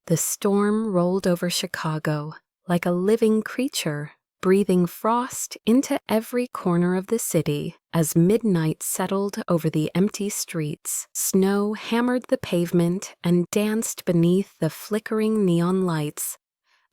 The storm rolled over Chicago like a living creature, breathing frost into every corner of the city. As midnight settled over the empty streets, snow hammered the pavement and danced beneath the flickering neon lights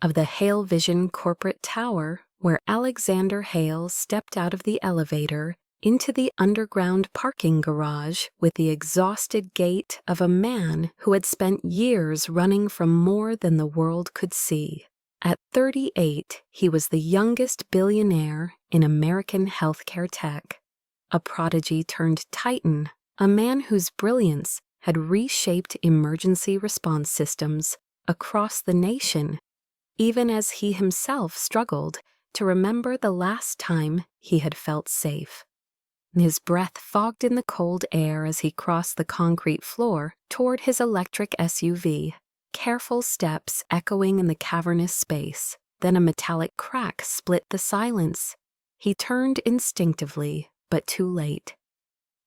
of the Hale Vision corporate tower, where Alexander Hale stepped out of the elevator into the underground parking garage with the exhausted gait of a man who had spent years running from more than the world could see. At 38, he was the youngest billionaire in American healthcare tech, a prodigy turned titan, a man whose brilliance had reshaped emergency response systems across the nation, even as he himself struggled to remember the last time he had felt safe. His breath fogged in the cold air as he crossed the concrete floor toward his electric SUV, careful steps echoing in the cavernous space. Then a metallic crack split the silence. He turned instinctively, but too late.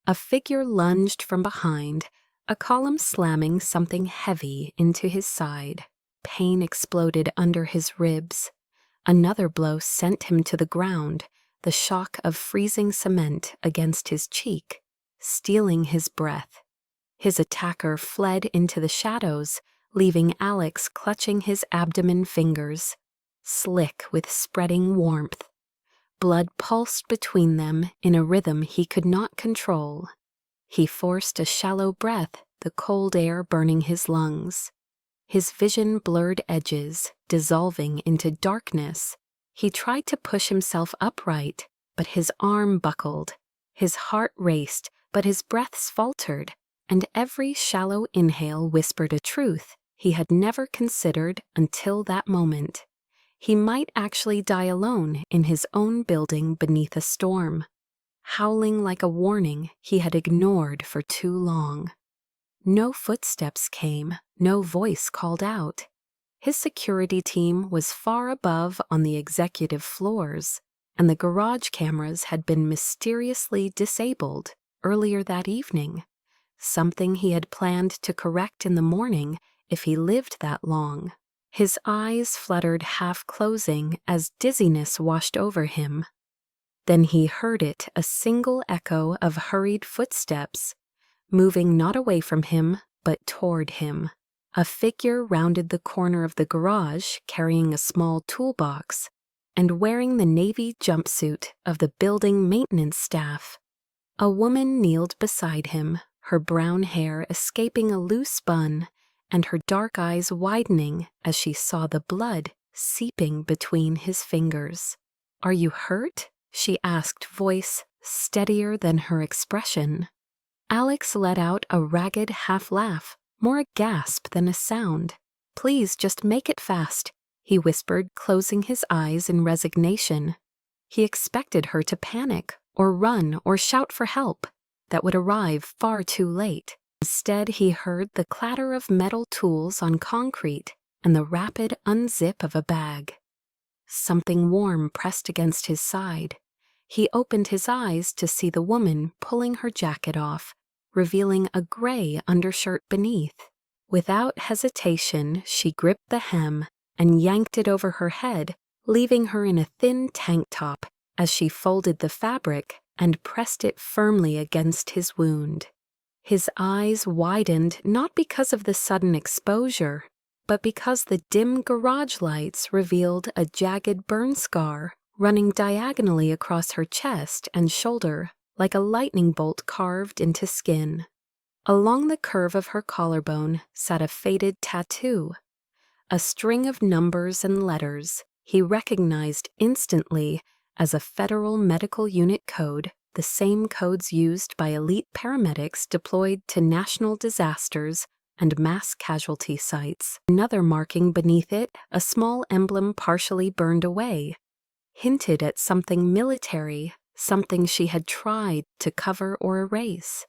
A figure lunged from behind, a column slamming something heavy into his side. Pain exploded under his ribs. Another blow sent him to the ground, the shock of freezing cement against his cheek, stealing his breath. His attacker fled into the shadows, leaving Alex clutching his abdomen fingers, slick with spreading warmth. Blood pulsed between them in a rhythm he could not control. He forced a shallow breath, the cold air burning his lungs. His vision blurred edges, dissolving into darkness. He tried to push himself upright, but his arm buckled. His heart raced, but his breaths faltered, and every shallow inhale whispered a truth he had never considered until that moment. He might actually die alone in his own building beneath a storm, howling like a warning he had ignored for too long. No footsteps came, no voice called out. His security team was far above on the executive floors, and the garage cameras had been mysteriously disabled earlier that evening, something he had planned to correct in the morning if he lived that long. His eyes fluttered half-closing as dizziness washed over him. Then he heard it, a single echo of hurried footsteps, moving not away from him, but toward him. A figure rounded the corner of the garage carrying a small toolbox and wearing the navy jumpsuit of the building maintenance staff. A woman kneeled beside him, her brown hair escaping a loose bun and her dark eyes widening as she saw the blood seeping between his fingers. "Are you hurt?" she asked, voice steadier than her expression. Alex let out a ragged half-laugh, more a gasp than a sound. "Please, just make it fast," he whispered, closing his eyes in resignation. He expected her to panic, or run, or shout for help. That would arrive far too late. Instead, he heard the clatter of metal tools on concrete and the rapid unzip of a bag. Something warm pressed against his side. He opened his eyes to see the woman pulling her jacket off, revealing a gray undershirt beneath. Without hesitation, she gripped the hem and yanked it over her head, leaving her in a thin tank top as she folded the fabric and pressed it firmly against his wound. His eyes widened not because of the sudden exposure, but because the dim garage lights revealed a jagged burn scar running diagonally across her chest and shoulder like a lightning bolt carved into skin. Along the curve of her collarbone sat a faded tattoo, a string of numbers and letters he recognized instantly as a Federal Medical Unit code, the same codes used by elite paramedics deployed to national disasters and mass casualty sites. Another marking beneath it, a small emblem partially burned away, hinted at something military, something she had tried to cover or erase.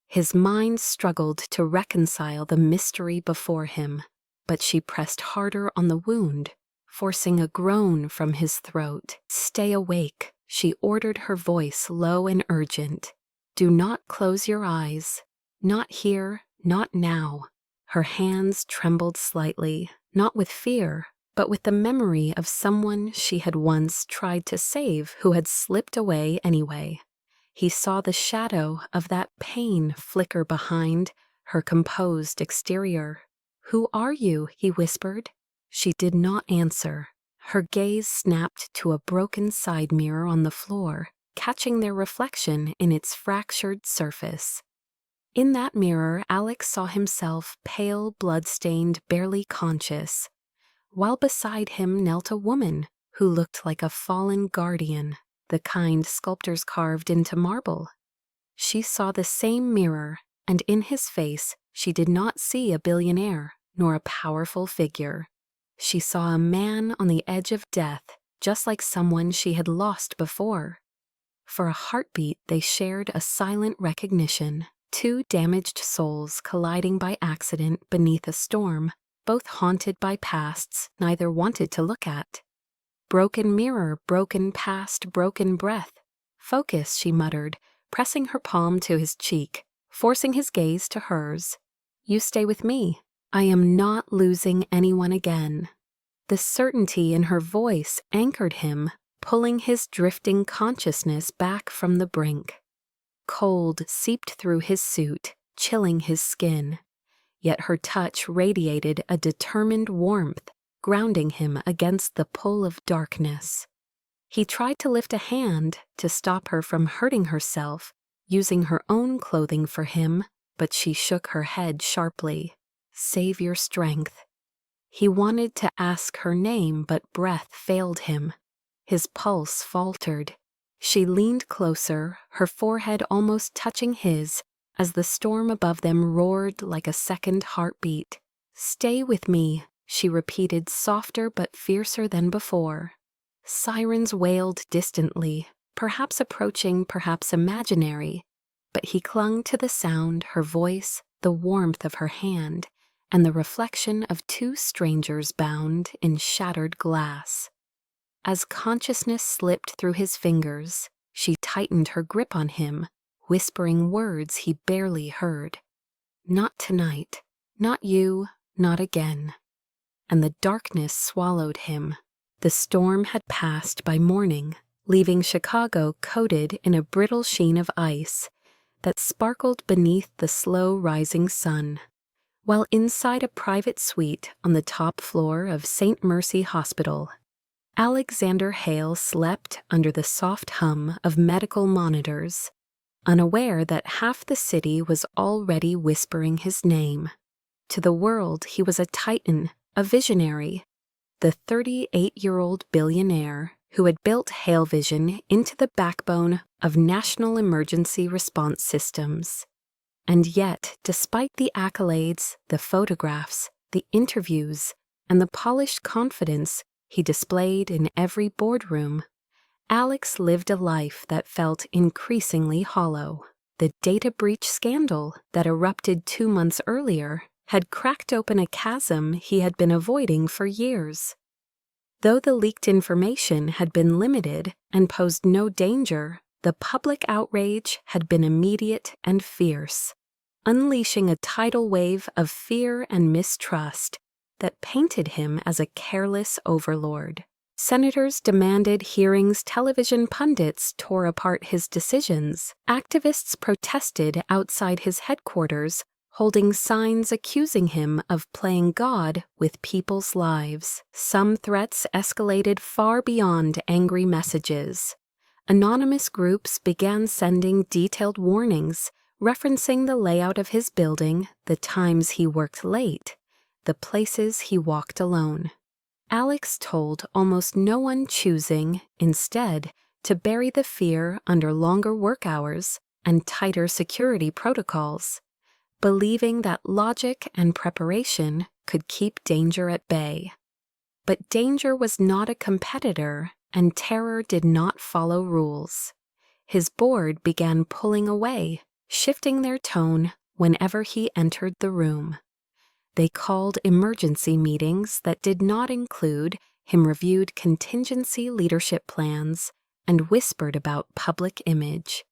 His mind struggled to reconcile the mystery before him, but she pressed harder on the wound, forcing a groan from his throat. "Stay awake," she ordered, her voice low and urgent. "Do not close your eyes. Not here, not now." Her hands trembled slightly, not with fear, but with the memory of someone she had once tried to save who had slipped away anyway. He saw the shadow of that pain flicker behind her composed exterior. "Who are you?" he whispered. She did not answer. Her gaze snapped to a broken side mirror on the floor, catching their reflection in its fractured surface. In that mirror, Alex saw himself pale, blood-stained, barely conscious, while beside him knelt a woman who looked like a fallen guardian, the kind sculptors carved into marble. She saw the same mirror, and in his face she did not see a billionaire nor a powerful figure. She saw a man on the edge of death, just like someone she had lost before. For a heartbeat, they shared a silent recognition, two damaged souls colliding by accident beneath a storm, both haunted by pasts neither wanted to look at. "Broken mirror, broken past, broken breath. Focus," she muttered, pressing her palm to his cheek, forcing his gaze to hers. "You stay with me. I am not losing anyone again." The certainty in her voice anchored him, pulling his drifting consciousness back from the brink. Cold seeped through his suit, chilling his skin. Yet her touch radiated a determined warmth, grounding him against the pull of darkness. He tried to lift a hand to stop her from hurting herself, using her own clothing for him, but she shook her head sharply. "Save your strength." He wanted to ask her name, but breath failed him. His pulse faltered. She leaned closer, her forehead almost touching his, as the storm above them roared like a second heartbeat. "Stay with me," she repeated, softer but fiercer than before. Sirens wailed distantly, perhaps approaching, perhaps imaginary, but he clung to the sound, her voice, the warmth of her hand, and the reflection of two strangers bound in shattered glass. As consciousness slipped through his fingers, she tightened her grip on him, whispering words he barely heard. "Not tonight. Not you. Not again." And the darkness swallowed him. The storm had passed by morning, leaving Chicago coated in a brittle sheen of ice that sparkled beneath the slow-rising sun. While inside a private suite on the top floor of St. Mercy Hospital, Alexander Hale slept under the soft hum of medical monitors, unaware that half the city was already whispering his name. To the world, he was a titan, a visionary, the 38-year-old billionaire who had built Hale Vision into the backbone of national emergency response systems. And yet, despite the accolades, the photographs, the interviews, and the polished confidence he displayed in every boardroom, Alex lived a life that felt increasingly hollow. The data breach scandal that erupted 2 months earlier had cracked open a chasm he had been avoiding for years. Though the leaked information had been limited and posed no danger, the public outrage had been immediate and fierce, unleashing a tidal wave of fear and mistrust that painted him as a careless overlord. Senators demanded hearings, television pundits tore apart his decisions, activists protested outside his headquarters, holding signs accusing him of playing God with people's lives. Some threats escalated far beyond angry messages. Anonymous groups began sending detailed warnings, referencing the layout of his building, the times he worked late, the places he walked alone. Alex told almost no one, choosing, instead, to bury the fear under longer work hours and tighter security protocols, believing that logic and preparation could keep danger at bay. But danger was not a competitor, and terror did not follow rules. His board began pulling away, shifting their tone whenever he entered the room. They called emergency meetings that did not include him, reviewed contingency leadership plans, and whispered about public image.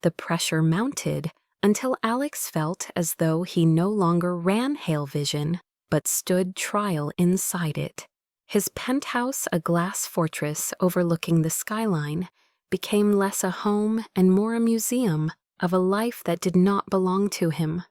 The pressure mounted until Alex felt as though he no longer ran Hale Vision, but stood trial inside it. His penthouse, a glass fortress overlooking the skyline, became less a home and more a museum of a life that did not belong to him.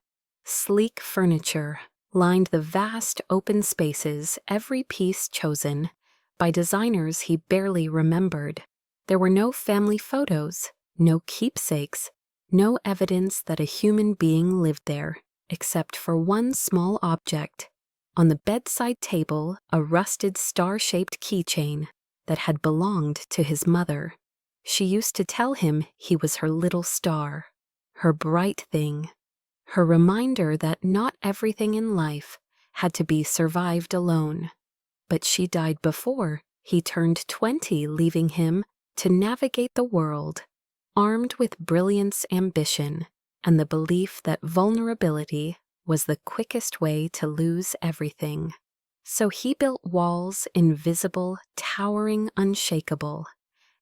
Sleek furniture lined the vast open spaces, every piece chosen by designers he barely remembered. There were no family photos, no keepsakes, no evidence that a human being lived there, except for one small object. On the bedside table, a rusted star-shaped keychain that had belonged to his mother. She used to tell him he was her little star, her bright thing, her reminder that not everything in life had to be survived alone. But she died before he turned 20, leaving him to navigate the world, armed with brilliance, ambition, and the belief that vulnerability was the quickest way to lose everything. So he built walls invisible, towering, unshakable.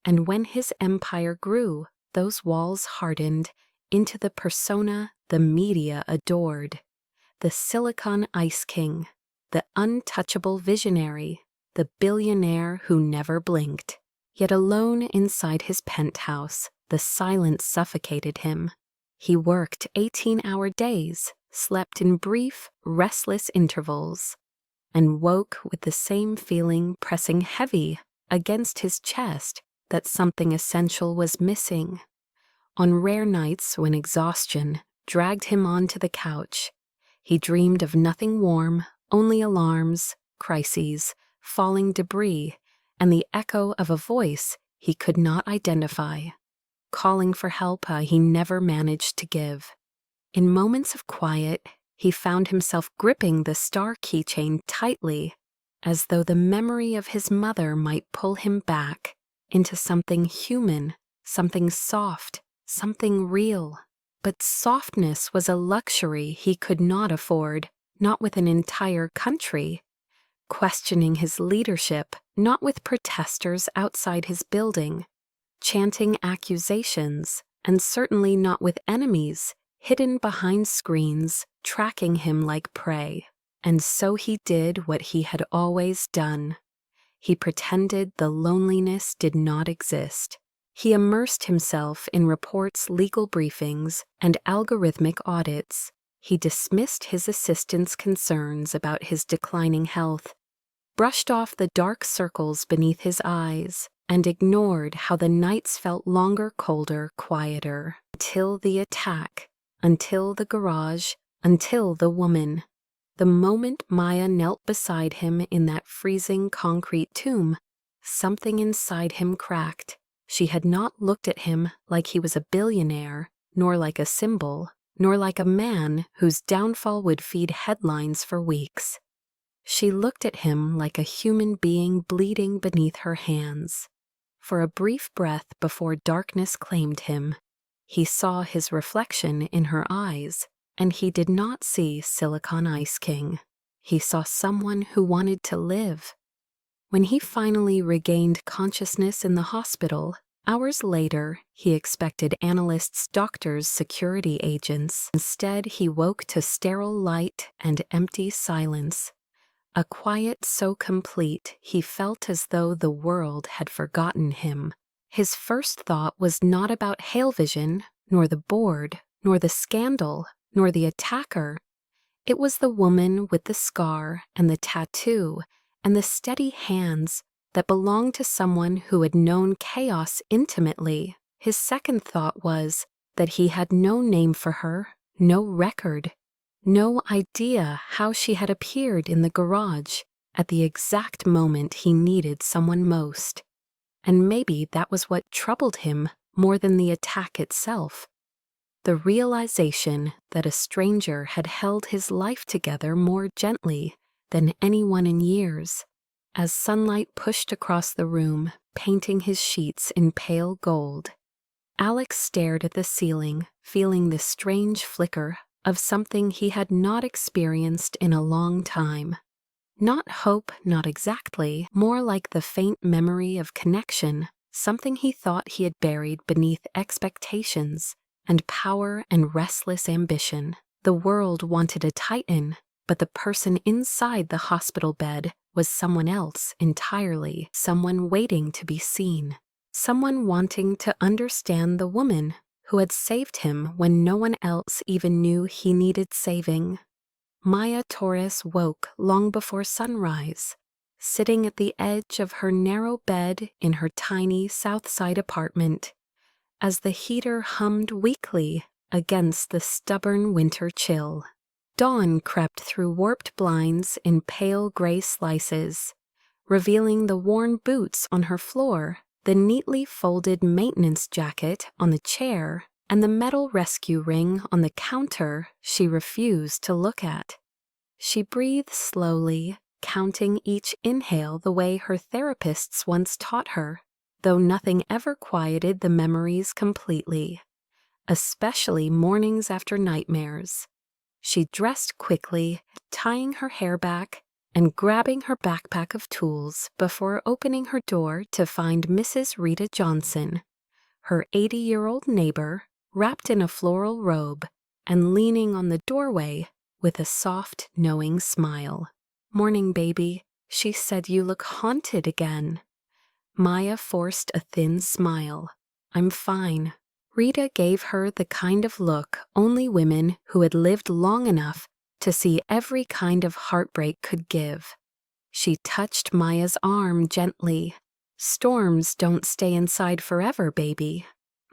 And when his empire grew, those walls hardened into the persona the media adored. The Silicon Ice King, the untouchable visionary, the billionaire who never blinked. Yet alone inside his penthouse, the silence suffocated him. He worked 18-hour days, slept in brief, restless intervals, and woke with the same feeling pressing heavy against his chest that something essential was missing. On rare nights when exhaustion dragged him onto the couch, he dreamed of nothing warm, only alarms, crises, falling debris, and the echo of a voice he could not identify, calling for help he never managed to give. In moments of quiet, he found himself gripping the star keychain tightly, as though the memory of his mother might pull him back into something human, something soft, something real. But softness was a luxury he could not afford, not with an entire country. Questioning his leadership, not with protesters outside his building, chanting accusations, and certainly not with enemies hidden behind screens, tracking him like prey. And so he did what he had always done. He pretended the loneliness did not exist. He immersed himself in reports, legal briefings, and algorithmic audits. He dismissed his assistant's concerns about his declining health, brushed off the dark circles beneath his eyes, and ignored how the nights felt longer, colder, quieter, until the attack, until the garage, until the woman. The moment Maya knelt beside him in that freezing concrete tomb, something inside him cracked. She had not looked at him like he was a billionaire, nor like a symbol, nor like a man whose downfall would feed headlines for weeks. She looked at him like a human being bleeding beneath her hands. For a brief breath before darkness claimed him, he saw his reflection in her eyes, and he did not see Silicon Ice King. He saw someone who wanted to live. When he finally regained consciousness in the hospital, hours later, he expected analysts, doctors, security agents. Instead, he woke to sterile light and empty silence. A quiet so complete, he felt as though the world had forgotten him. His first thought was not about Halevision, nor the board, nor the scandal, nor the attacker. It was the woman with the scar and the tattoo and the steady hands that belonged to someone who had known chaos intimately. His second thought was that he had no name for her, no record, no idea how she had appeared in the garage at the exact moment he needed someone most. And maybe that was what troubled him more than the attack itself. The realization that a stranger had held his life together more gently than anyone in years. As sunlight pushed across the room, painting his sheets in pale gold, Alex stared at the ceiling, feeling the strange flicker of something he had not experienced in a long time. Not hope, not exactly, more like the faint memory of connection, something he thought he had buried beneath expectations and power and restless ambition. The world wanted a titan, but the person inside the hospital bed was someone else entirely, someone waiting to be seen, someone wanting to understand the woman who had saved him when no one else even knew he needed saving. Maya Torres woke long before sunrise, sitting at the edge of her narrow bed in her tiny South Side apartment, as the heater hummed weakly against the stubborn winter chill. Dawn crept through warped blinds in pale gray slices, revealing the worn boots on her floor, the neatly folded maintenance jacket on the chair, and the metal rescue ring on the counter she refused to look at. She breathed slowly, counting each inhale the way her therapists once taught her, though nothing ever quieted the memories completely, especially mornings after nightmares. She dressed quickly, tying her hair back and grabbing her backpack of tools before opening her door to find Mrs. Rita Johnson, her 80-year-old neighbor, wrapped in a floral robe and leaning on the doorway with a soft, knowing smile. "Morning, baby," she said. "You look haunted again." Maya forced a thin smile. "I'm fine." Rita gave her the kind of look only women who had lived long enough to see every kind of heartbreak could give. She touched Maya's arm gently. "Storms don't stay inside forever, baby."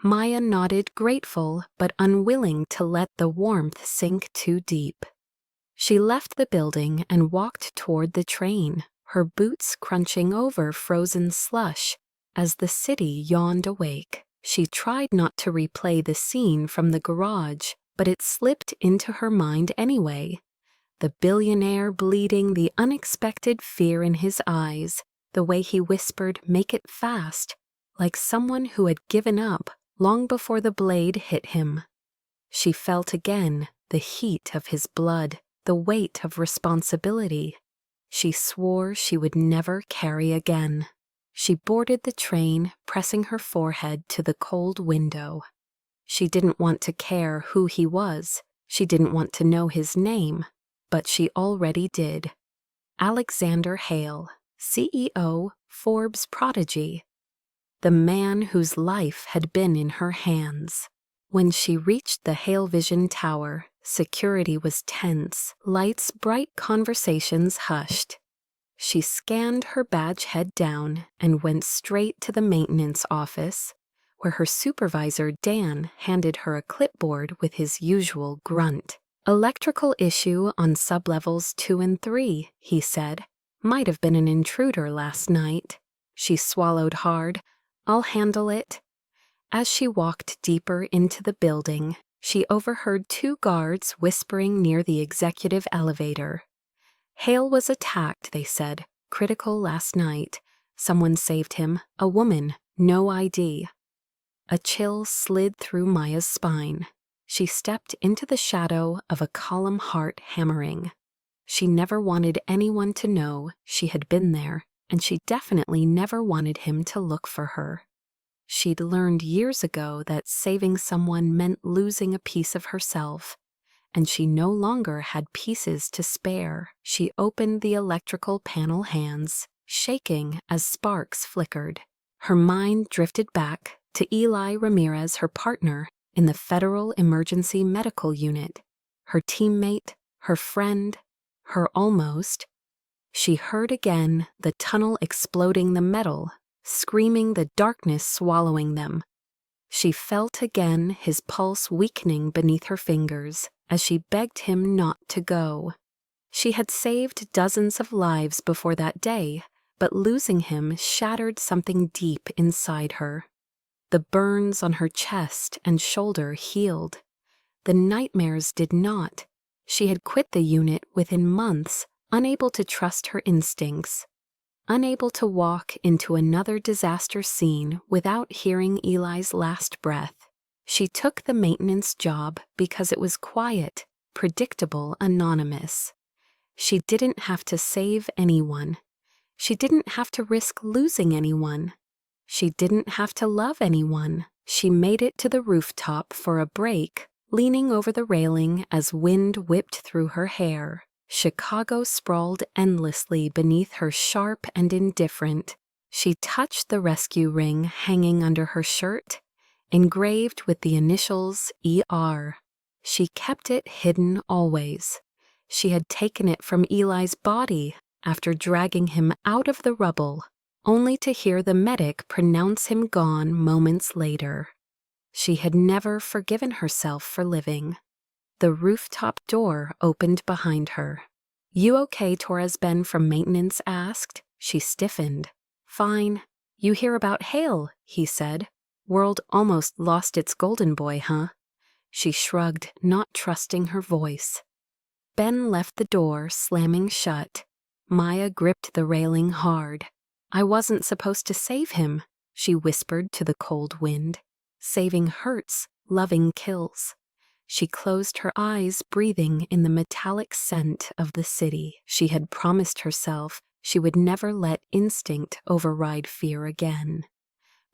Maya nodded, grateful but unwilling to let the warmth sink too deep. She left the building and walked toward the train, her boots crunching over frozen slush as the city yawned awake. She tried not to replay the scene from the garage, but it slipped into her mind anyway. The billionaire bleeding, the unexpected fear in his eyes, the way he whispered, "Make it fast," like someone who had given up long before the blade hit him. She felt again the heat of his blood, the weight of responsibility. She swore she would never carry again. She boarded the train, pressing her forehead to the cold window. She didn't want to care who he was. She didn't want to know his name, but she already did. Alexander Hale, CEO, Forbes prodigy. The man whose life had been in her hands. When she reached the Hale Vision Tower, security was tense, lights bright, conversations hushed. She scanned her badge head down and went straight to the maintenance office, where her supervisor, Dan, handed her a clipboard with his usual grunt. "Electrical issue on sublevels 2 and 3, he said. "Might have been an intruder last night." She swallowed hard. "I'll handle it." As she walked deeper into the building, she overheard 2 guards whispering near the executive elevator. Hale was attacked, they said. Critical last night. Someone saved him. A woman. No ID. A chill slid through Maya's spine. She stepped into the shadow of a column heart hammering. She never wanted anyone to know she had been there, and she definitely never wanted him to look for her. She'd learned years ago that saving someone meant losing a piece of herself, and she no longer had pieces to spare. She opened the electrical panel hands, shaking as sparks flickered. Her mind drifted back to Eli Ramirez, her partner in the Federal Emergency Medical Unit, her teammate, her friend, her almost. She heard again the tunnel exploding, the metal, screaming, the darkness swallowing them. She felt again his pulse weakening beneath her fingers as she begged him not to go. She had saved dozens of lives before that day, but losing him shattered something deep inside her. The burns on her chest and shoulder healed. The nightmares did not. She had quit the unit within months, unable to trust her instincts, unable to walk into another disaster scene without hearing Eli's last breath. She took the maintenance job because it was quiet, predictable, anonymous. She didn't have to save anyone. She didn't have to risk losing anyone. She didn't have to love anyone. She made it to the rooftop for a break, leaning over the railing as wind whipped through her hair. Chicago sprawled endlessly beneath her, sharp and indifferent. She touched the rescue ring hanging under her shirt, engraved with the initials ER. She kept it hidden always. She had taken it from Eli's body after dragging him out of the rubble, only to hear the medic pronounce him gone moments later. She had never forgiven herself for living. The rooftop door opened behind her. "You okay?" Torres Ben from maintenance asked. She stiffened. "Fine. You hear about Hale?" he said. "World almost lost its golden boy, huh?" She shrugged, not trusting her voice. Ben left the door, slamming shut. Maya gripped the railing hard. "I wasn't supposed to save him," she whispered to the cold wind. "Saving hurts, loving kills." She closed her eyes, breathing in the metallic scent of the city. She had promised herself she would never let instinct override fear again.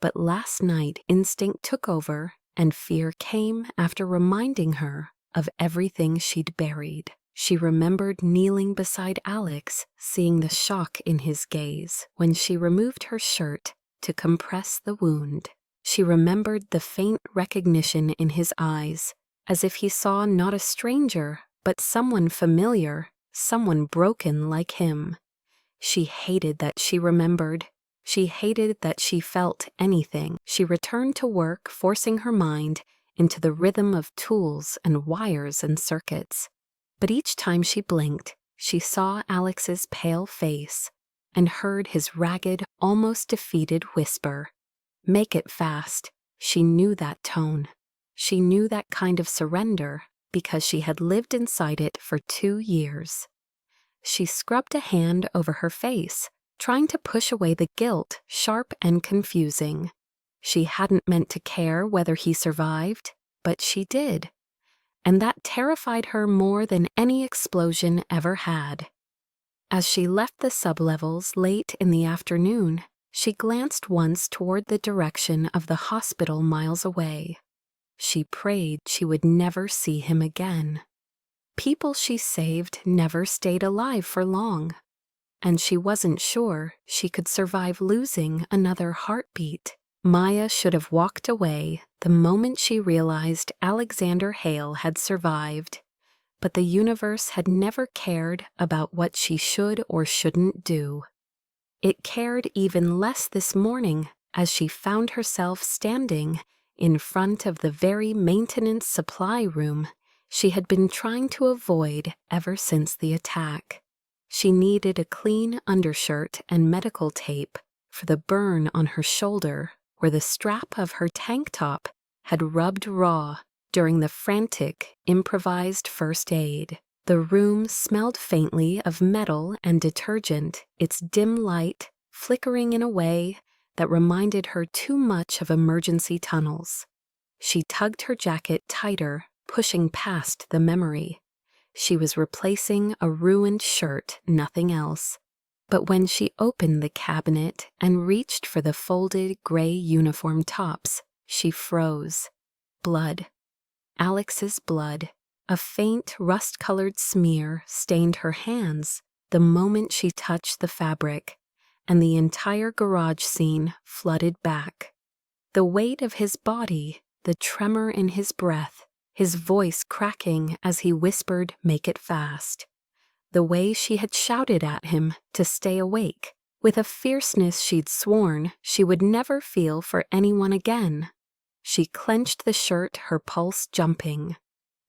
But last night instinct took over, and fear came after reminding her of everything she'd buried. She remembered kneeling beside Alex, seeing the shock in his gaze when she removed her shirt to compress the wound. She remembered the faint recognition in his eyes, as if he saw not a stranger, but someone familiar, someone broken like him. She hated that she remembered. She hated that she felt anything. She returned to work, forcing her mind into the rhythm of tools and wires and circuits. But each time she blinked, she saw Alex's pale face and heard his ragged, almost defeated whisper. "Make it fast." She knew that tone. She knew that kind of surrender because she had lived inside it for 2 years. She scrubbed a hand over her face, trying to push away the guilt, sharp and confusing. She hadn't meant to care whether he survived, but she did. And that terrified her more than any explosion ever had. As she left the sublevels late in the afternoon, she glanced once toward the direction of the hospital miles away. She prayed she would never see him again. People she saved never stayed alive for long, and she wasn't sure she could survive losing another heartbeat. Maya should have walked away the moment she realized Alexander Hale had survived, but the universe had never cared about what she should or shouldn't do. It cared even less this morning as she found herself standing in front of the very maintenance supply room she had been trying to avoid ever since the attack. She needed a clean undershirt and medical tape for the burn on her shoulder where the strap of her tank top had rubbed raw during the frantic, improvised first aid. The room smelled faintly of metal and detergent, its dim light flickering in a way that reminded her too much of emergency tunnels. She tugged her jacket tighter, pushing past the memory. She was replacing a ruined shirt, nothing else. But when she opened the cabinet and reached for the folded gray uniform tops, she froze. Blood. Alex's blood. A faint, rust-colored smear stained her hands the moment she touched the fabric, and the entire garage scene flooded back. The weight of his body, the tremor in his breath, his voice cracking as he whispered, "Make it fast." The way she had shouted at him to stay awake, with a fierceness she'd sworn she would never feel for anyone again. She clenched the shirt, her pulse jumping.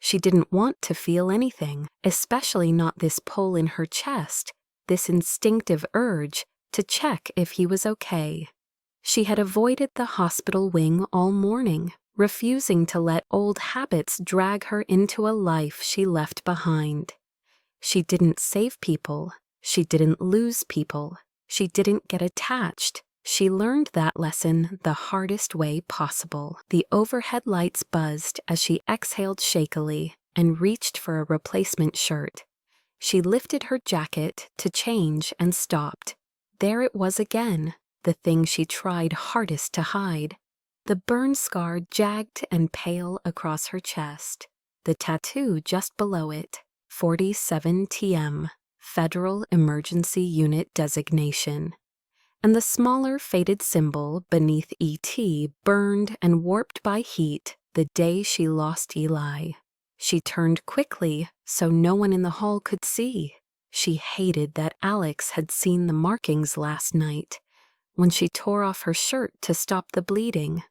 She didn't want to feel anything, especially not this pull in her chest, this instinctive urge to check if he was okay. She had avoided the hospital wing all morning, refusing to let old habits drag her into a life she left behind. She didn't save people. She didn't lose people. She didn't get attached. She learned that lesson the hardest way possible. The overhead lights buzzed as she exhaled shakily and reached for a replacement shirt. She lifted her jacket to change and stopped. There it was again, the thing she tried hardest to hide. The burn scar jagged and pale across her chest, the tattoo just below it, 47 TM, Federal Emergency Unit designation, and the smaller faded symbol beneath ET burned and warped by heat the day she lost Eli. She turned quickly so no one in the hall could see. She hated that Alex had seen the markings last night when she tore off her shirt to stop the bleeding.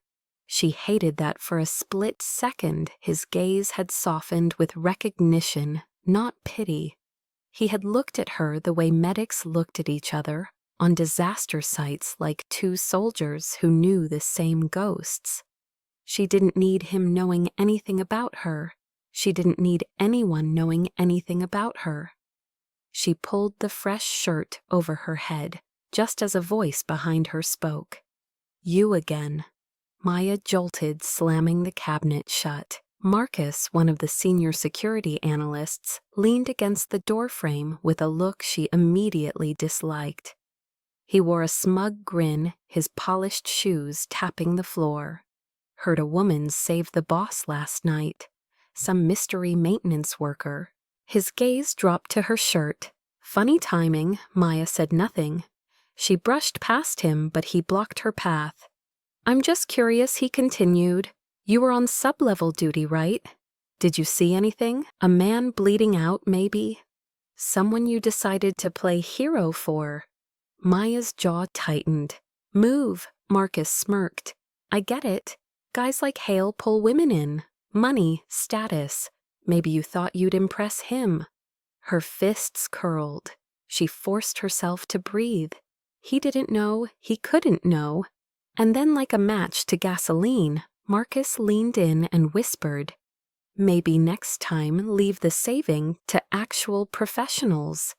She hated that for a split second his gaze had softened with recognition, not pity. He had looked at her the way medics looked at each other on disaster sites, like two soldiers who knew the same ghosts. She didn't need him knowing anything about her. She didn't need anyone knowing anything about her. She pulled the fresh shirt over her head, just as a voice behind her spoke. "You again." Maya jolted, slamming the cabinet shut. Marcus, one of the senior security analysts, leaned against the doorframe with a look she immediately disliked. He wore a smug grin, his polished shoes tapping the floor. "Heard a woman saved the boss last night. Some mystery maintenance worker." His gaze dropped to her shirt. Funny timing, Maya said nothing. She brushed past him, but he blocked her path. "I'm just curious," he continued. "You were on sub-level duty, right? Did you see anything? A man bleeding out, maybe? Someone you decided to play hero for?" Maya's jaw tightened. "Move," Marcus smirked. "I get it. Guys like Hale pull women in. Money, status. Maybe you thought you'd impress him." Her fists curled. She forced herself to breathe. He didn't know, he couldn't know. And then, like a match to gasoline, Marcus leaned in and whispered, "Maybe next time leave the saving to actual professionals."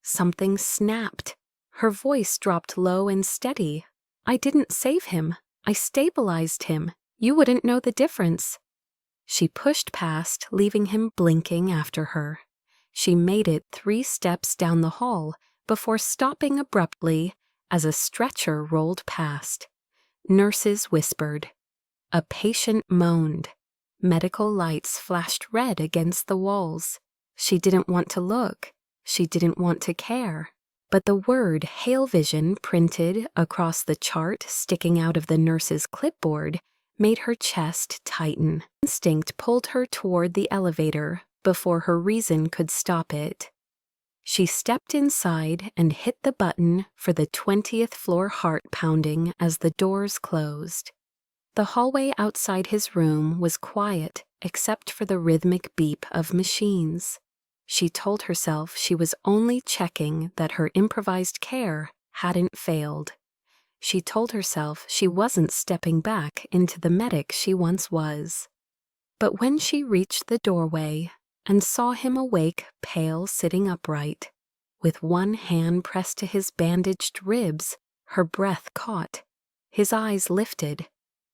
Something snapped. Her voice dropped low and steady. "I didn't save him. I stabilized him. You wouldn't know the difference." She pushed past, leaving him blinking after her. She made it 3 steps down the hall before stopping abruptly as a stretcher rolled past. Nurses whispered. A patient moaned. Medical lights flashed red against the walls. She didn't want to look. She didn't want to care. But the word Hale Vision printed across the chart sticking out of the nurse's clipboard made her chest tighten. Instinct pulled her toward the elevator before her reason could stop it. She stepped inside and hit the button for the 20th floor heart pounding as the doors closed. The hallway outside his room was quiet except for the rhythmic beep of machines. She told herself she was only checking that her improvised care hadn't failed. She told herself she wasn't stepping back into the medic she once was. But when she reached the doorway and saw him awake, pale, sitting upright, with one hand pressed to his bandaged ribs, her breath caught. His eyes lifted.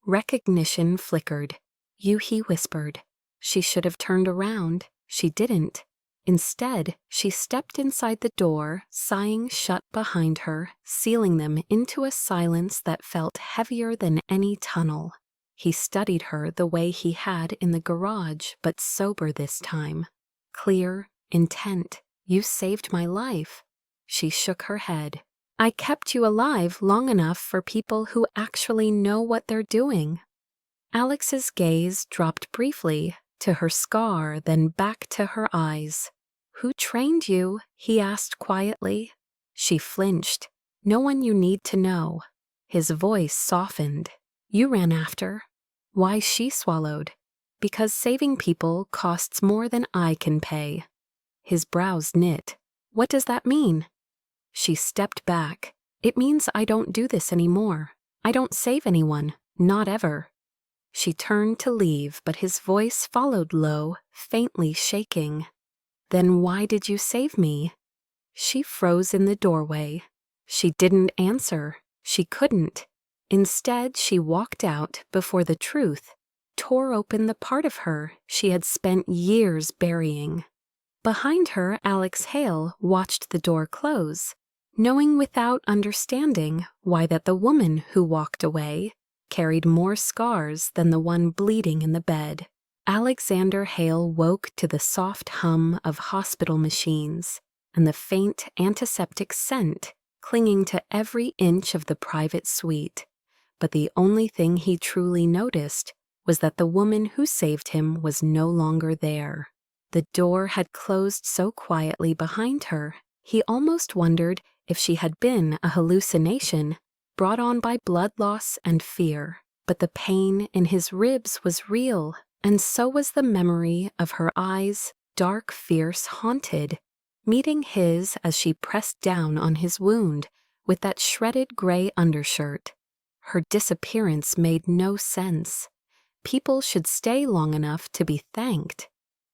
Recognition flickered. "You," he whispered. She should have turned around. She didn't. Instead, she stepped inside the door, sighing shut behind her, sealing them into a silence that felt heavier than any tunnel. He studied her the way he had in the garage, but sober this time. Clear, intent. "You saved my life." She shook her head. "I kept you alive long enough for people who actually know what they're doing." Alex's gaze dropped briefly to her scar, then back to her eyes. "Who trained you?" he asked quietly. She flinched. "No one you need to know." His voice softened. "You ran after." Why, she swallowed. "Because saving people costs more than I can pay." His brows knit. "What does that mean?" She stepped back. "It means I don't do this anymore. I don't save anyone. Not ever." She turned to leave, but his voice followed low, faintly shaking. "Then why did you save me?" She froze in the doorway. She didn't answer. She couldn't. Instead, she walked out before the truth tore open the part of her she had spent years burying. Behind her, Alex Hale watched the door close, knowing without understanding why that the woman who walked away carried more scars than the one bleeding in the bed. Alexander Hale woke to the soft hum of hospital machines and the faint antiseptic scent clinging to every inch of the private suite. But the only thing he truly noticed was that the woman who saved him was no longer there. The door had closed so quietly behind her, he almost wondered if she had been a hallucination brought on by blood loss and fear. But the pain in his ribs was real, and so was the memory of her eyes, dark, fierce, haunted, meeting his as she pressed down on his wound with that shredded gray undershirt. Her disappearance made no sense. People should stay long enough to be thanked.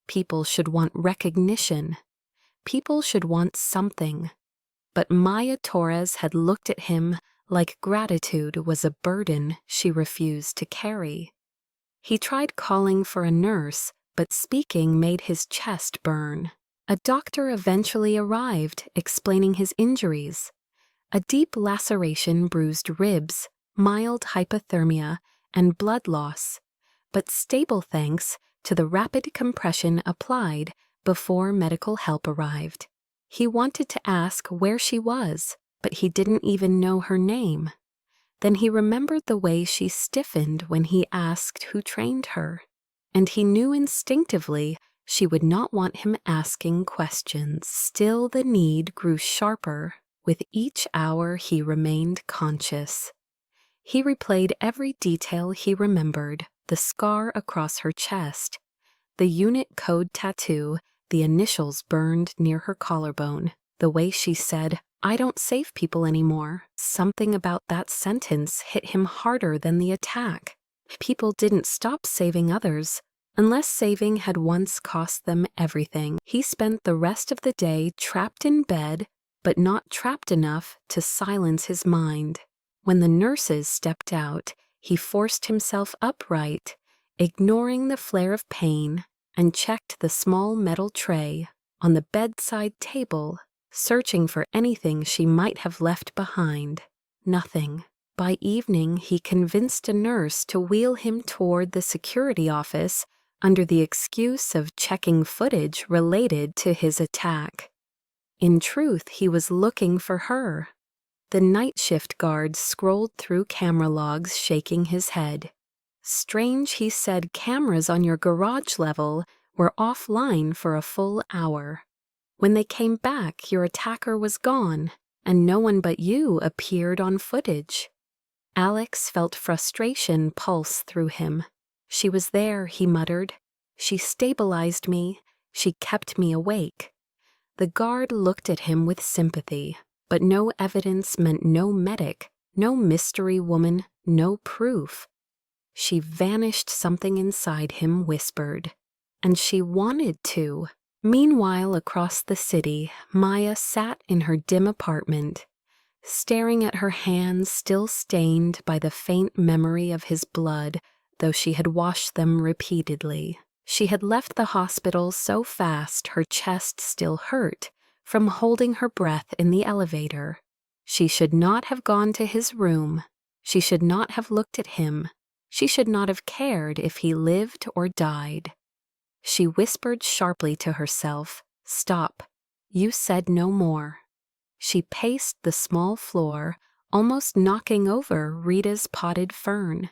People should want recognition. People should want something. But Maya Torres had looked at him like gratitude was a burden she refused to carry. He tried calling for a nurse, but speaking made his chest burn. A doctor eventually arrived, explaining his injuries. A deep laceration bruised ribs, mild hypothermia, and blood loss, but stable thanks to the rapid compression applied before medical help arrived. He wanted to ask where she was, but he didn't even know her name. Then he remembered the way she stiffened when he asked who trained her, and he knew instinctively she would not want him asking questions. Still, the need grew sharper with each hour he remained conscious. He replayed every detail he remembered: the scar across her chest, the unit code tattoo, the initials burned near her collarbone, the way she said, "I don't save people anymore." Something about that sentence hit him harder than the attack. People didn't stop saving others unless saving had once cost them everything. He spent the rest of the day trapped in bed, but not trapped enough to silence his mind. When the nurses stepped out, he forced himself upright, ignoring the flare of pain, and checked the small metal tray on the bedside table, searching for anything she might have left behind. Nothing. By evening, he convinced a nurse to wheel him toward the security office under the excuse of checking footage related to his attack. In truth, he was looking for her. The night shift guard scrolled through camera logs, shaking his head. Strange, he said, cameras on your garage level were offline for a full hour. When they came back, your attacker was gone, and no one but you appeared on footage. Alex felt frustration pulse through him. She was there, he muttered. She stabilized me. She kept me awake. The guard looked at him with sympathy, but no evidence meant no medic, no mystery woman, no proof. She vanished, something inside him whispered. And she wanted to. Meanwhile, across the city, Maya sat in her dim apartment, staring at her hands still stained by the faint memory of his blood, though she had washed them repeatedly. She had left the hospital so fast her chest still hurt from holding her breath in the elevator. She should not have gone to his room. She should not have looked at him. She should not have cared if he lived or died. She whispered sharply to herself, "Stop. You said no more." She paced the small floor, almost knocking over Rita's potted fern.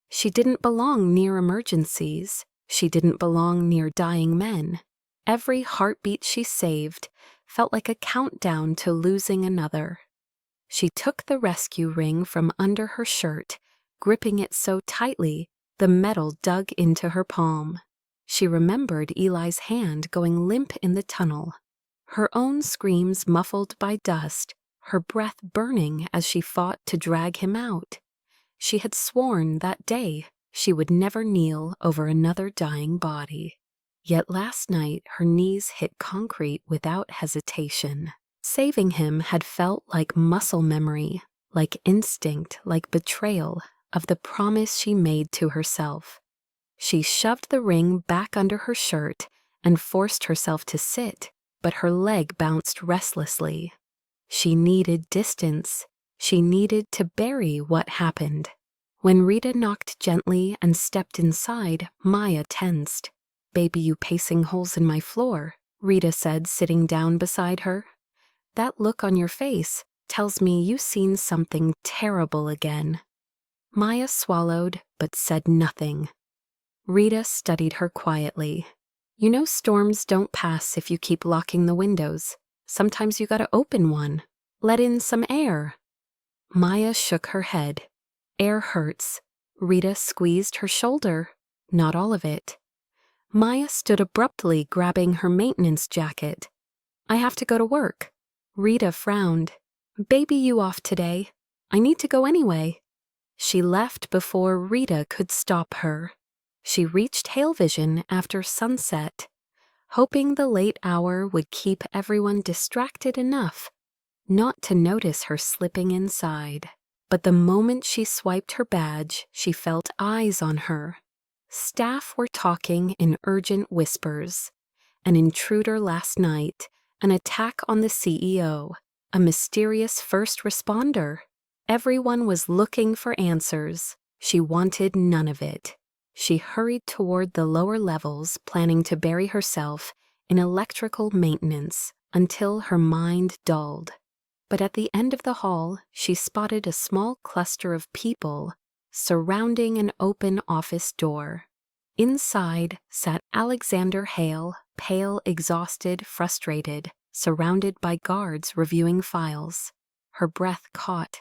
She didn't belong near emergencies. She didn't belong near dying men. Every heartbeat she saved felt like a countdown to losing another. She took the rescue ring from under her shirt, gripping it so tightly the metal dug into her palm. She remembered Eli's hand going limp in the tunnel, her own screams muffled by dust, her breath burning as she fought to drag him out. She had sworn that day she would never kneel over another dying body. Yet last night her knees hit concrete without hesitation. Saving him had felt like muscle memory, like instinct, like betrayal of the promise she made to herself. She shoved the ring back under her shirt and forced herself to sit, but her leg bounced restlessly. She needed distance. She needed to bury what happened. When Rita knocked gently and stepped inside, Maya tensed. "Baby, you pacing holes in my floor," Rita said, sitting down beside her. "That look on your face tells me you've seen something terrible again." Maya swallowed, but said nothing. Rita studied her quietly. "You know storms don't pass if you keep locking the windows. Sometimes you gotta open one. Let in some air." Maya shook her head. "Air hurts." Rita squeezed her shoulder. "Not all of it." Maya stood abruptly, grabbing her maintenance jacket. "I have to go to work." Rita frowned. "Baby, you off today? I need to go anyway." She left before Rita could stop her. She reached Halevision after sunset, hoping the late hour would keep everyone distracted enough not to notice her slipping inside. But the moment she swiped her badge, she felt eyes on her. Staff were talking in urgent whispers. An intruder last night, an attack on the CEO, a mysterious first responder. Everyone was looking for answers. She wanted none of it. She hurried toward the lower levels, planning to bury herself in electrical maintenance until her mind dulled. But at the end of the hall, she spotted a small cluster of people surrounding an open office door. Inside sat Alexander Hale, pale, exhausted, frustrated, surrounded by guards reviewing files. Her breath caught.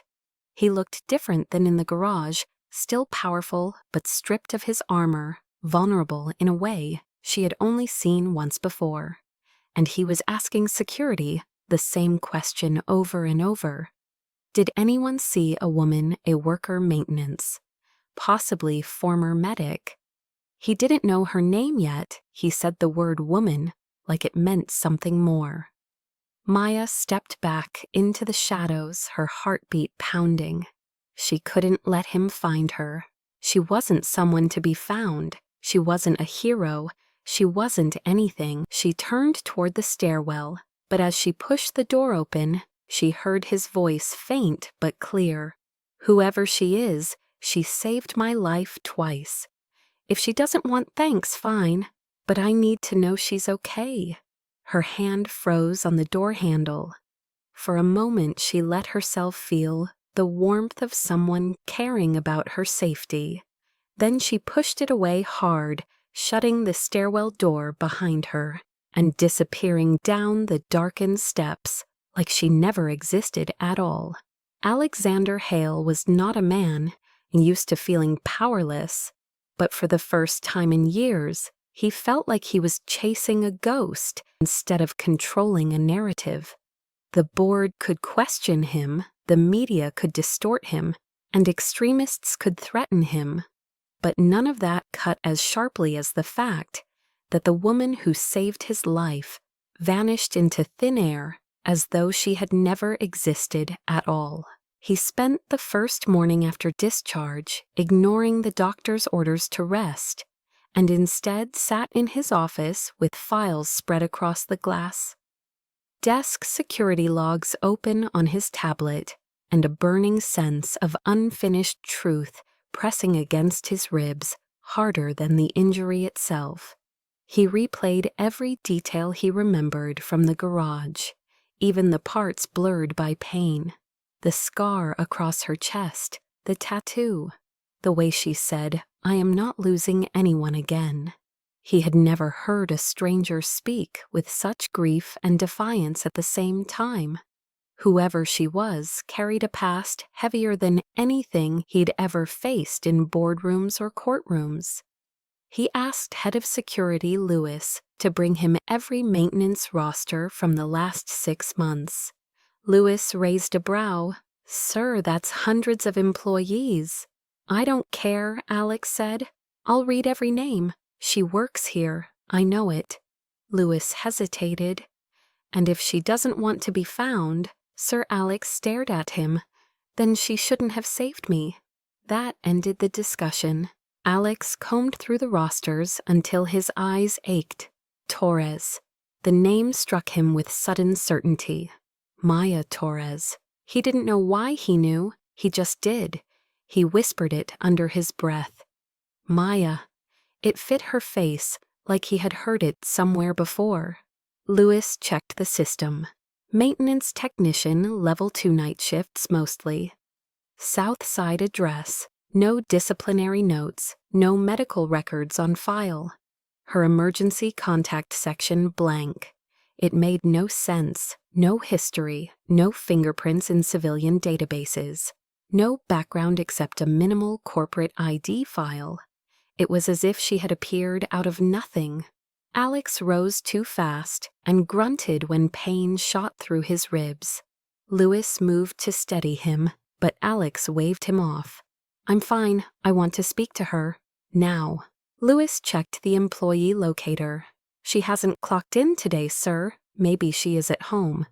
He looked different than in the garage, still powerful but stripped of his armor, vulnerable in a way she had only seen once before. And he was asking security the same question over and over. Did anyone see a woman, a worker maintenance? Possibly former medic. He didn't know her name yet. He said the word woman like it meant something more. Maya stepped back into the shadows, her heartbeat pounding. She couldn't let him find her. She wasn't someone to be found. She wasn't a hero. She wasn't anything. She turned toward the stairwell, but as she pushed the door open, she heard his voice, faint but clear. "Whoever she is, she saved my life twice. If she doesn't want thanks, fine, but I need to know she's okay." Her hand froze on the door handle. For a moment, she let herself feel the warmth of someone caring about her safety. Then she pushed it away hard, shutting the stairwell door behind her and disappearing down the darkened steps like she never existed at all. Alexander Hale was not a man and used to feeling powerless, but for the first time in years, he felt like he was chasing a ghost instead of controlling a narrative. The board could question him, the media could distort him, and extremists could threaten him. But none of that cut as sharply as the fact that the woman who saved his life vanished into thin air as though she had never existed at all. He spent the first morning after discharge ignoring the doctor's orders to rest, and instead sat in his office with files spread across the glass. Desk security logs open on his tablet, and a burning sense of unfinished truth pressing against his ribs harder than the injury itself. He replayed every detail he remembered from the garage, even the parts blurred by pain. The scar across her chest, the tattoo, the way she said, "I am not losing anyone again." He had never heard a stranger speak with such grief and defiance at the same time. Whoever she was carried a past heavier than anything he'd ever faced in boardrooms or courtrooms. He asked Head of Security Lewis to bring him every maintenance roster from the last 6 months. Lewis raised a brow. "Sir, that's hundreds of employees." "I don't care," Alex said. "I'll read every name. She works here. I know it." Lewis hesitated. "And if she doesn't want to be found," Sir Alex stared at him, "then she shouldn't have saved me." That ended the discussion. Alex combed through the rosters until his eyes ached. Torres. The name struck him with sudden certainty. Maya Torres. He didn't know why he knew, he just did. He whispered it under his breath. Maya. It fit her face like he had heard it somewhere before. Louis checked the system. Maintenance technician, level 2 night shifts mostly. South Side address, no disciplinary notes, no medical records on file. Her emergency contact section blank. It made no sense, no history, no fingerprints in civilian databases, no background except a minimal corporate ID file. It was as if she had appeared out of nothing. Alex rose too fast and grunted when pain shot through his ribs. Louis moved to steady him, but Alex waved him off. I'm fine, I want to speak to her. Now. Louis checked the employee locator. She hasn't clocked in today, sir. Maybe she is at home.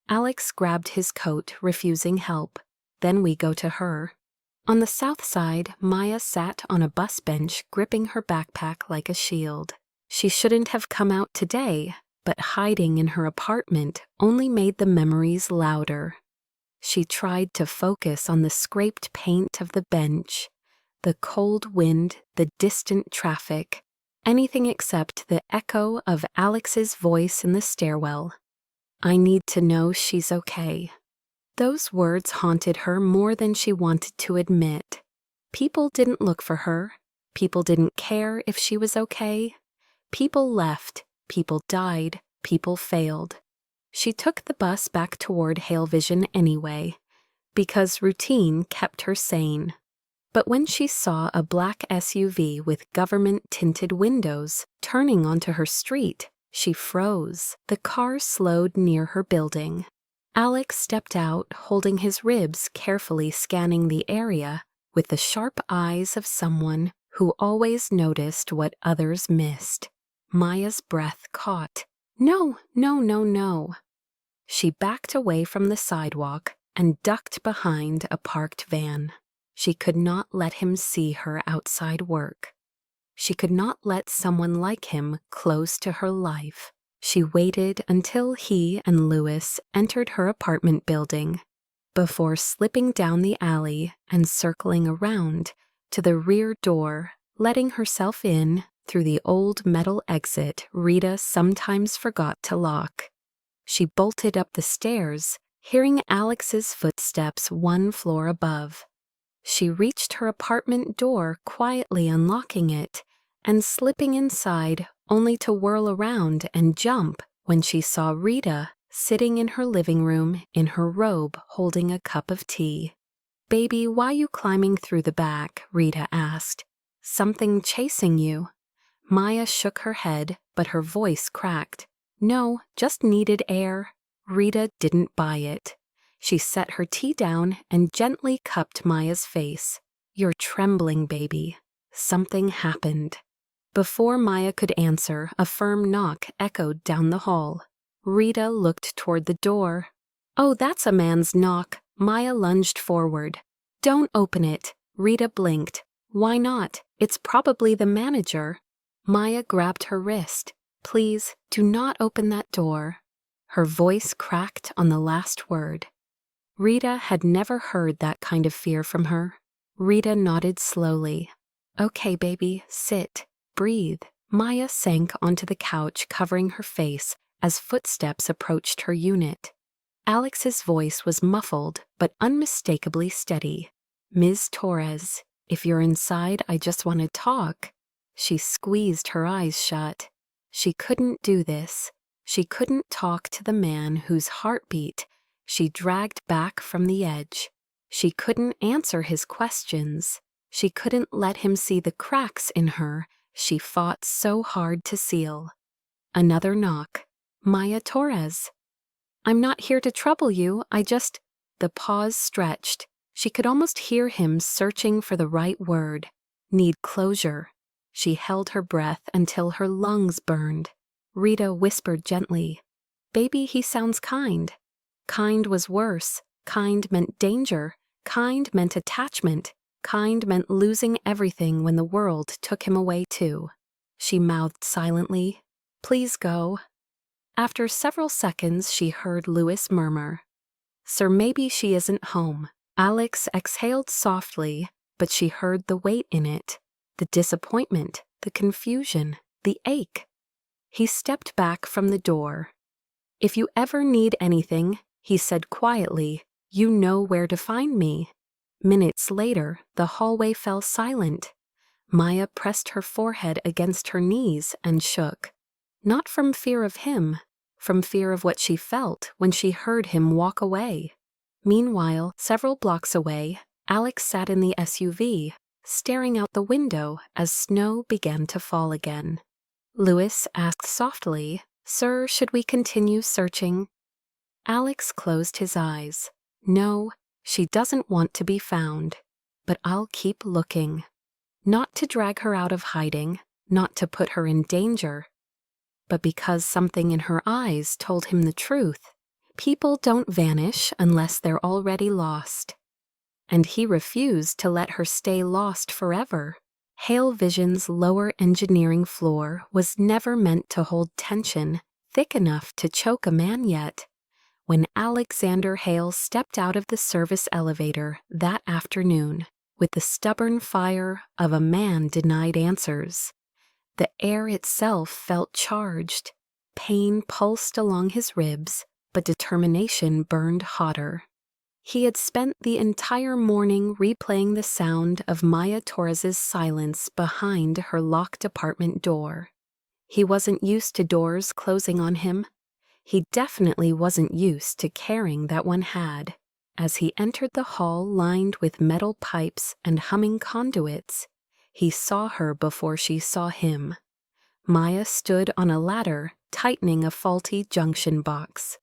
Alex grabbed his coat, refusing help. Then we go to her. On the south side, Maya sat on a bus bench, gripping her backpack like a shield. She shouldn't have come out today, but hiding in her apartment only made the memories louder. She tried to focus on the scraped paint of the bench, the cold wind, the distant traffic, anything except the echo of Alex's voice in the stairwell. I need to know she's okay. Those words haunted her more than she wanted to admit. People didn't look for her. People didn't care if she was okay. People left. People died. People failed. She took the bus back toward Hale Vision anyway, because routine kept her sane. But when she saw a black SUV with government-tinted windows turning onto her street, she froze. The car slowed near her building. Alex stepped out, holding his ribs, carefully scanning the area with the sharp eyes of someone who always noticed what others missed. Maya's breath caught. No, no, no, no. She backed away from the sidewalk and ducked behind a parked van. She could not let him see her outside work. She could not let someone like him close to her life. She waited until he and Louis entered her apartment building, before slipping down the alley and circling around to the rear door, letting herself in through the old metal exit Rita sometimes forgot to lock. She bolted up the stairs, hearing Alex's footsteps one floor above. She reached her apartment door, quietly unlocking it and slipping inside, only to whirl around and jump when she saw Rita sitting in her living room in her robe holding a cup of tea. Baby, why you climbing through the back? Rita asked. Something chasing you? Maya shook her head, but her voice cracked. No, just needed air. Rita didn't buy it. She set her tea down and gently cupped Maya's face. You're trembling, baby. Something happened. Before Maya could answer, a firm knock echoed down the hall. Rita looked toward the door. Oh, that's a man's knock. Maya lunged forward. Don't open it. Rita blinked. Why not? It's probably the manager. Maya grabbed her wrist. Please, do not open that door. Her voice cracked on the last word. Rita had never heard that kind of fear from her. Rita nodded slowly. Okay, baby, sit. Breathe. Maya sank onto the couch, covering her face as footsteps approached her unit. Alex's voice was muffled but unmistakably steady. Ms. Torres, if you're inside, I just want to talk. She squeezed her eyes shut. She couldn't do this. She couldn't talk to the man whose heartbeat she dragged back from the edge. She couldn't answer his questions. She couldn't let him see the cracks in her she fought so hard to seal. Another knock. Maya Torres. I'm not here to trouble you, The pause stretched. She could almost hear him searching for the right word. Need closure. She held her breath until her lungs burned. Rita whispered gently. Baby, he sounds kind. Kind was worse. Kind meant danger. Kind meant attachment. Kind meant losing everything when the world took him away too. She mouthed silently. Please go. After several seconds, she heard Louis murmur. Sir, maybe she isn't home. Alex exhaled softly, but she heard the weight in it, the disappointment, the confusion, the ache. He stepped back from the door. "If you ever need anything," he said quietly, "you know where to find me." Minutes later, the hallway fell silent. Maya pressed her forehead against her knees and shook. Not from fear of him, from fear of what she felt when she heard him walk away. Meanwhile, several blocks away, Alex sat in the SUV, staring out the window as snow began to fall again. Lewis asked softly, "Sir, should we continue searching?" Alex closed his eyes. "No, she doesn't want to be found, but I'll keep looking. Not to drag her out of hiding, not to put her in danger, but because something in her eyes told him the truth. People don't vanish unless they're already lost." And he refused to let her stay lost forever. Hale Vision's lower engineering floor was never meant to hold tension thick enough to choke a man yet. When Alexander Hale stepped out of the service elevator that afternoon with the stubborn fire of a man denied answers, the air itself felt charged. Pain pulsed along his ribs, but determination burned hotter. He had spent the entire morning replaying the sound of Maya Torres's silence behind her locked apartment door. He wasn't used to doors closing on him. He definitely wasn't used to caring that one had. As he entered the hall lined with metal pipes and humming conduits, he saw her before she saw him. Maya stood on a ladder, tightening a faulty junction box.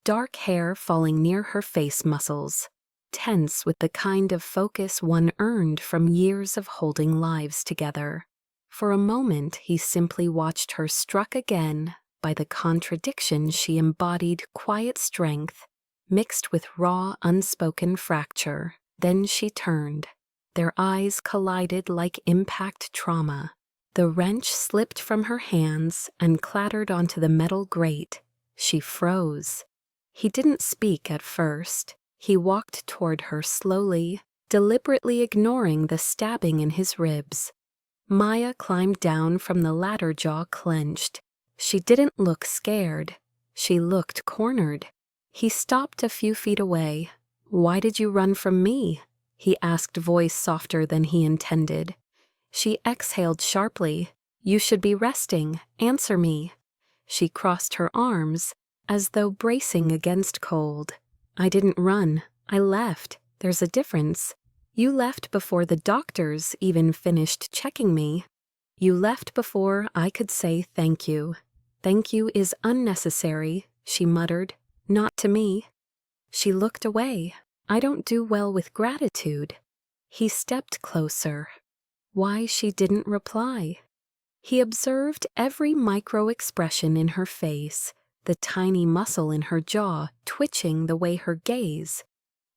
Dark hair falling near her face muscles, tense with the kind of focus one earned from years of holding lives together. For a moment he simply watched her, struck again by the contradiction she embodied: quiet strength mixed with raw, unspoken fracture. Then she turned. Their eyes collided like impact trauma. The wrench slipped from her hands and clattered onto the metal grate. She froze. He didn't speak at first. He walked toward her slowly, deliberately ignoring the stabbing in his ribs. Maya climbed down from the ladder, jaw clenched. She didn't look scared. She looked cornered. He stopped a few feet away. "Why did you run from me?" he asked, voice softer than he intended. She exhaled sharply. "You should be resting. Answer me." She crossed her arms, as though bracing against cold. "I didn't run. I left. There's a difference. You left before the doctors even finished checking me. You left before I could say thank you." "Thank you is unnecessary," she muttered. "Not to me." She looked away. "I don't do well with gratitude." He stepped closer. Why she didn't reply? He observed every micro-expression in her face, the tiny muscle in her jaw twitching the way her gaze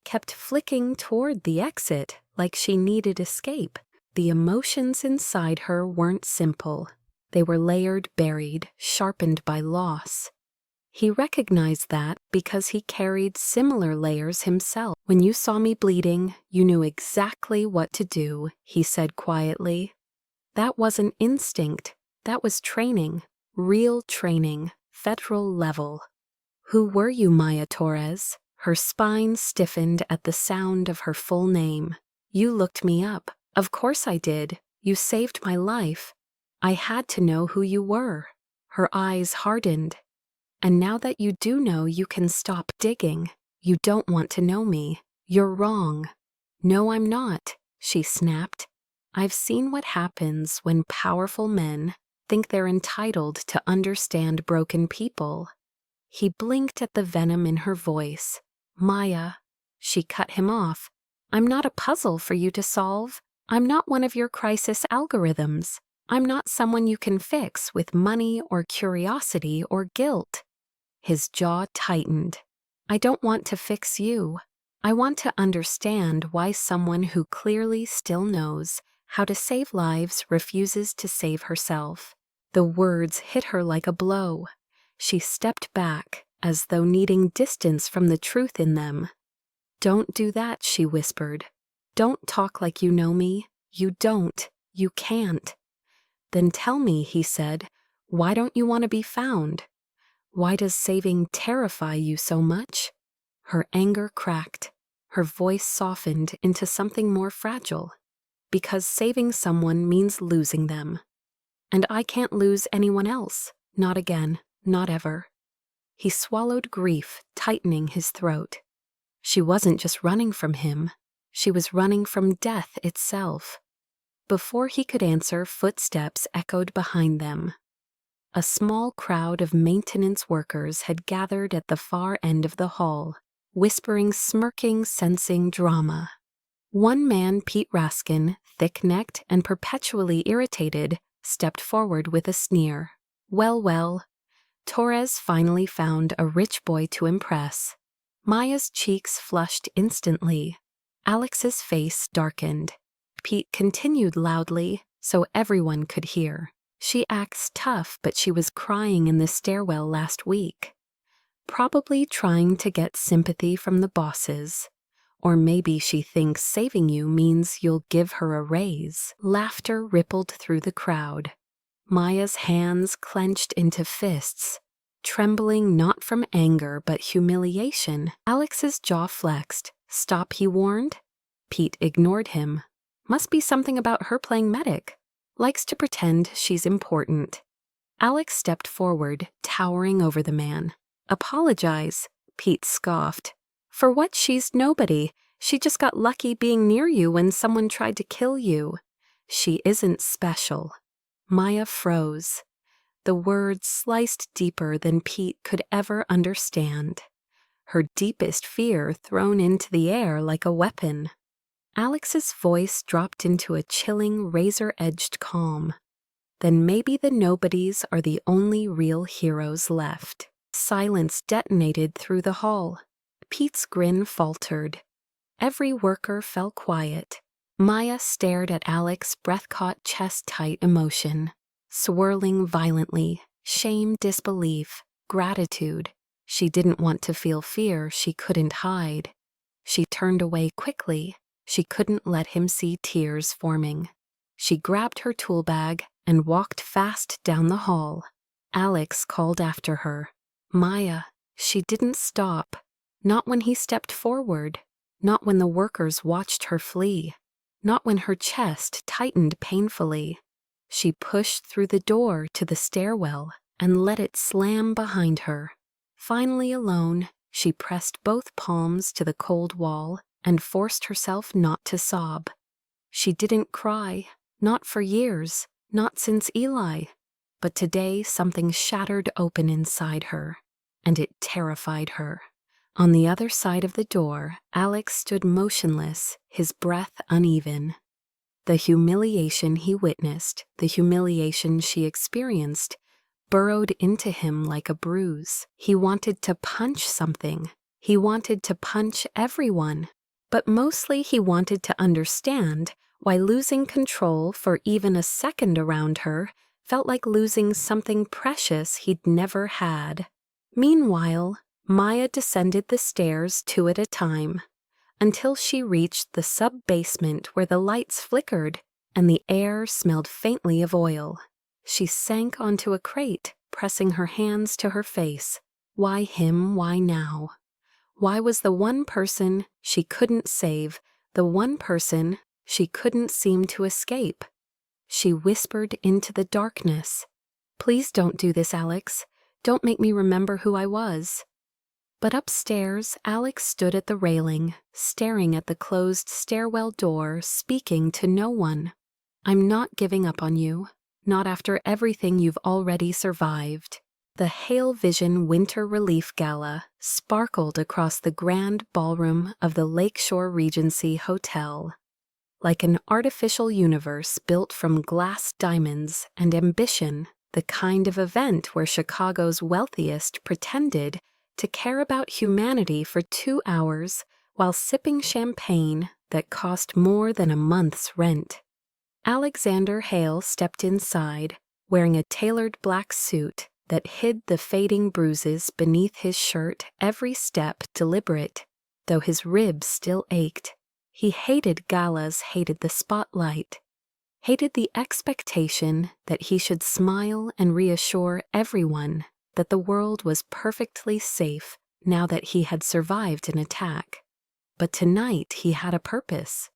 kept flicking toward the exit like she needed escape. The emotions inside her weren't simple. They were layered, buried, sharpened by loss. He recognized that because he carried similar layers himself. "When you saw me bleeding, you knew exactly what to do," he said quietly. "That wasn't instinct. That was training. Real training. Federal level." "Who were you, Maya Torres?" Her spine stiffened at the sound of her full name. "You looked me up." "Of course I did. You saved my life. I had to know who you were." Her eyes hardened. "And now that you do know, you can stop digging. You don't want to know me. You're wrong." "No, I'm not," she snapped. "I've seen what happens when powerful men think they're entitled to understand broken people." He blinked at the venom in her voice. "Maya," she cut him off. "I'm not a puzzle for you to solve. I'm not one of your crisis algorithms. I'm not someone you can fix with money or curiosity or guilt." His jaw tightened. "I don't want to fix you. I want to understand why someone who clearly still knows how to save lives refuses to save herself." The words hit her like a blow. She stepped back, as though needing distance from the truth in them. "Don't do that," she whispered. "Don't talk like you know me. You don't. You can't." "Then tell me," he said, "why don't you want to be found? Why does saving terrify you so much?" Her anger cracked. Her voice softened into something more fragile. "Because saving someone means losing them. And I can't lose anyone else. Not again. Not ever." He swallowed grief, tightening his throat. She wasn't just running from him. She was running from death itself. Before he could answer, footsteps echoed behind them. A small crowd of maintenance workers had gathered at the far end of the hall, whispering, smirking, sensing drama. One man, Pete Raskin, thick-necked and perpetually irritated, stepped forward with a sneer. Well, Torres finally found a rich boy to impress. Maya's cheeks flushed instantly. Alex's face darkened. Pete continued loudly, so everyone could hear. "She acts tough, but she was crying in the stairwell last week. Probably trying to get sympathy from the bosses. Or maybe she thinks saving you means you'll give her a raise." Laughter rippled through the crowd. Maya's hands clenched into fists, trembling not from anger but humiliation. Alex's jaw flexed. "Stop," he warned. Pete ignored him. "Must be something about her playing medic. Likes to pretend she's important." Alex stepped forward, towering over the man. "Apologize," Pete scoffed. "For what? She's nobody. She just got lucky being near you when someone tried to kill you. She isn't special." Maya froze. The words sliced deeper than Pete could ever understand. Her deepest fear thrown into the air like a weapon. Alex's voice dropped into a chilling, razor-edged calm. "Then maybe the nobodies are the only real heroes left." Silence detonated through the hall. Pete's grin faltered. Every worker fell quiet. Maya stared at Alex, breath-caught, chest-tight emotion, swirling violently, shame, disbelief, gratitude. She didn't want to feel fear she couldn't hide. She turned away quickly. She couldn't let him see tears forming. She grabbed her tool bag and walked fast down the hall. Alex called after her. "Maya." She didn't stop. Not when he stepped forward. Not when the workers watched her flee. Not when her chest tightened painfully. She pushed through the door to the stairwell and let it slam behind her. Finally alone, she pressed both palms to the cold wall and forced herself not to sob. She didn't cry, not for years, not since Eli. But today something shattered open inside her, and it terrified her. On the other side of the door, Alex stood motionless, his breath uneven. The humiliation he witnessed, the humiliation she experienced, burrowed into him like a bruise. He wanted to punch something. He wanted to punch everyone. But mostly he wanted to understand why losing control for even a second around her felt like losing something precious he'd never had. Meanwhile, Maya descended the stairs 2 at a time, until she reached the sub-basement where the lights flickered and the air smelled faintly of oil. She sank onto a crate, pressing her hands to her face. Why him? Why now? Why was the one person she couldn't save, the one person she couldn't seem to escape? She whispered into the darkness. "Please don't do this, Alex. Don't make me remember who I was." But upstairs, Alex stood at the railing, staring at the closed stairwell door, speaking to no one. "I'm not giving up on you, not after everything you've already survived." The Hale Vision Winter Relief Gala sparkled across the grand ballroom of the Lakeshore Regency Hotel. Like an artificial universe built from glass diamonds and ambition, the kind of event where Chicago's wealthiest pretended to care about humanity for 2 hours while sipping champagne that cost more than a month's rent. Alexander Hale stepped inside, wearing a tailored black suit that hid the fading bruises beneath his shirt, every step deliberate. though his ribs still ached. He hated galas, hated the spotlight, hated the expectation that he should smile and reassure everyone that the world was perfectly safe now that he had survived an attack. But tonight he had a purpose.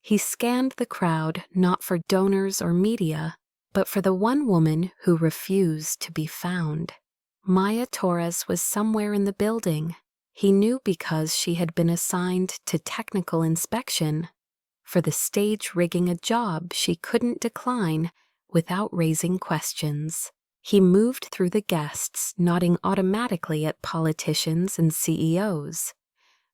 He scanned the crowd not for donors or media, but for the one woman who refused to be found. Maya Torres was somewhere in the building. He knew because she had been assigned to technical inspection. For the stage rigging a job she couldn't decline without raising questions. He moved through the guests, nodding automatically at politicians and CEOs.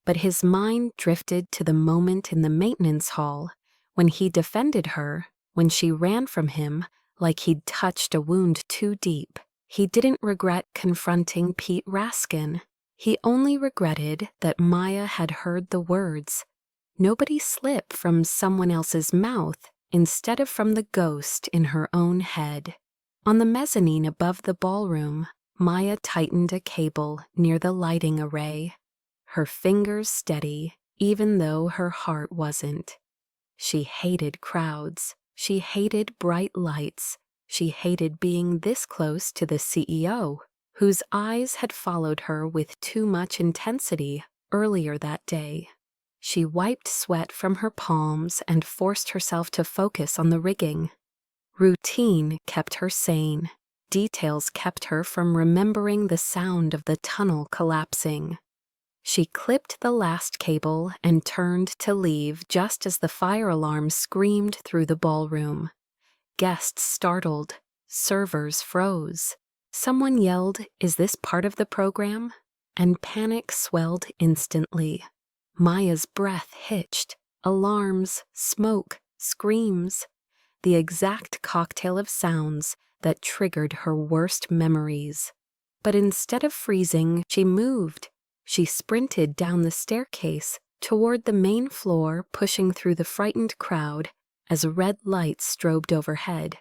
But his mind drifted to the moment in the maintenance hall when he defended her, when she ran from him like he'd touched a wound too deep. He didn't regret confronting Pete Raskin. He only regretted that Maya had heard the words, "Nobody slip," from someone else's mouth instead of from the ghost in her own head. On the mezzanine above the ballroom, Maya tightened a cable near the lighting array, her fingers steady, even though her heart wasn't. She hated crowds. She hated bright lights. She hated being this close to the CEO, whose eyes had followed her with too much intensity earlier that day. She wiped sweat from her palms and forced herself to focus on the rigging. Routine kept her sane. Details kept her from remembering the sound of the tunnel collapsing. She clipped the last cable and turned to leave just as the fire alarm screamed through the ballroom. Guests startled. Servers froze. Someone yelled, "Is this part of the program?" And panic swelled instantly. Maya's breath hitched. Alarms, smoke, screams. The exact cocktail of sounds that triggered her worst memories. But instead of freezing, she moved. She sprinted down the staircase toward the main floor, pushing through the frightened crowd as red lights strobed overhead.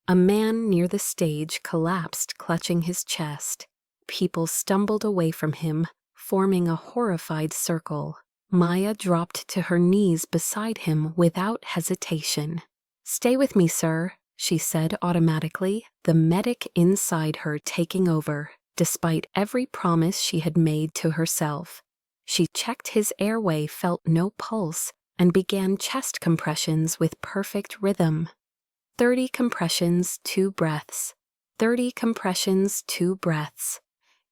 A man near the stage collapsed, clutching his chest. People stumbled away from him, forming a horrified circle. Maya dropped to her knees beside him without hesitation. "Stay with me, sir," she said automatically, the medic inside her taking over, despite every promise she had made to herself. She checked his airway, felt no pulse, and began chest compressions with perfect rhythm. 30 compressions, 2 breaths. 30 compressions, 2 breaths.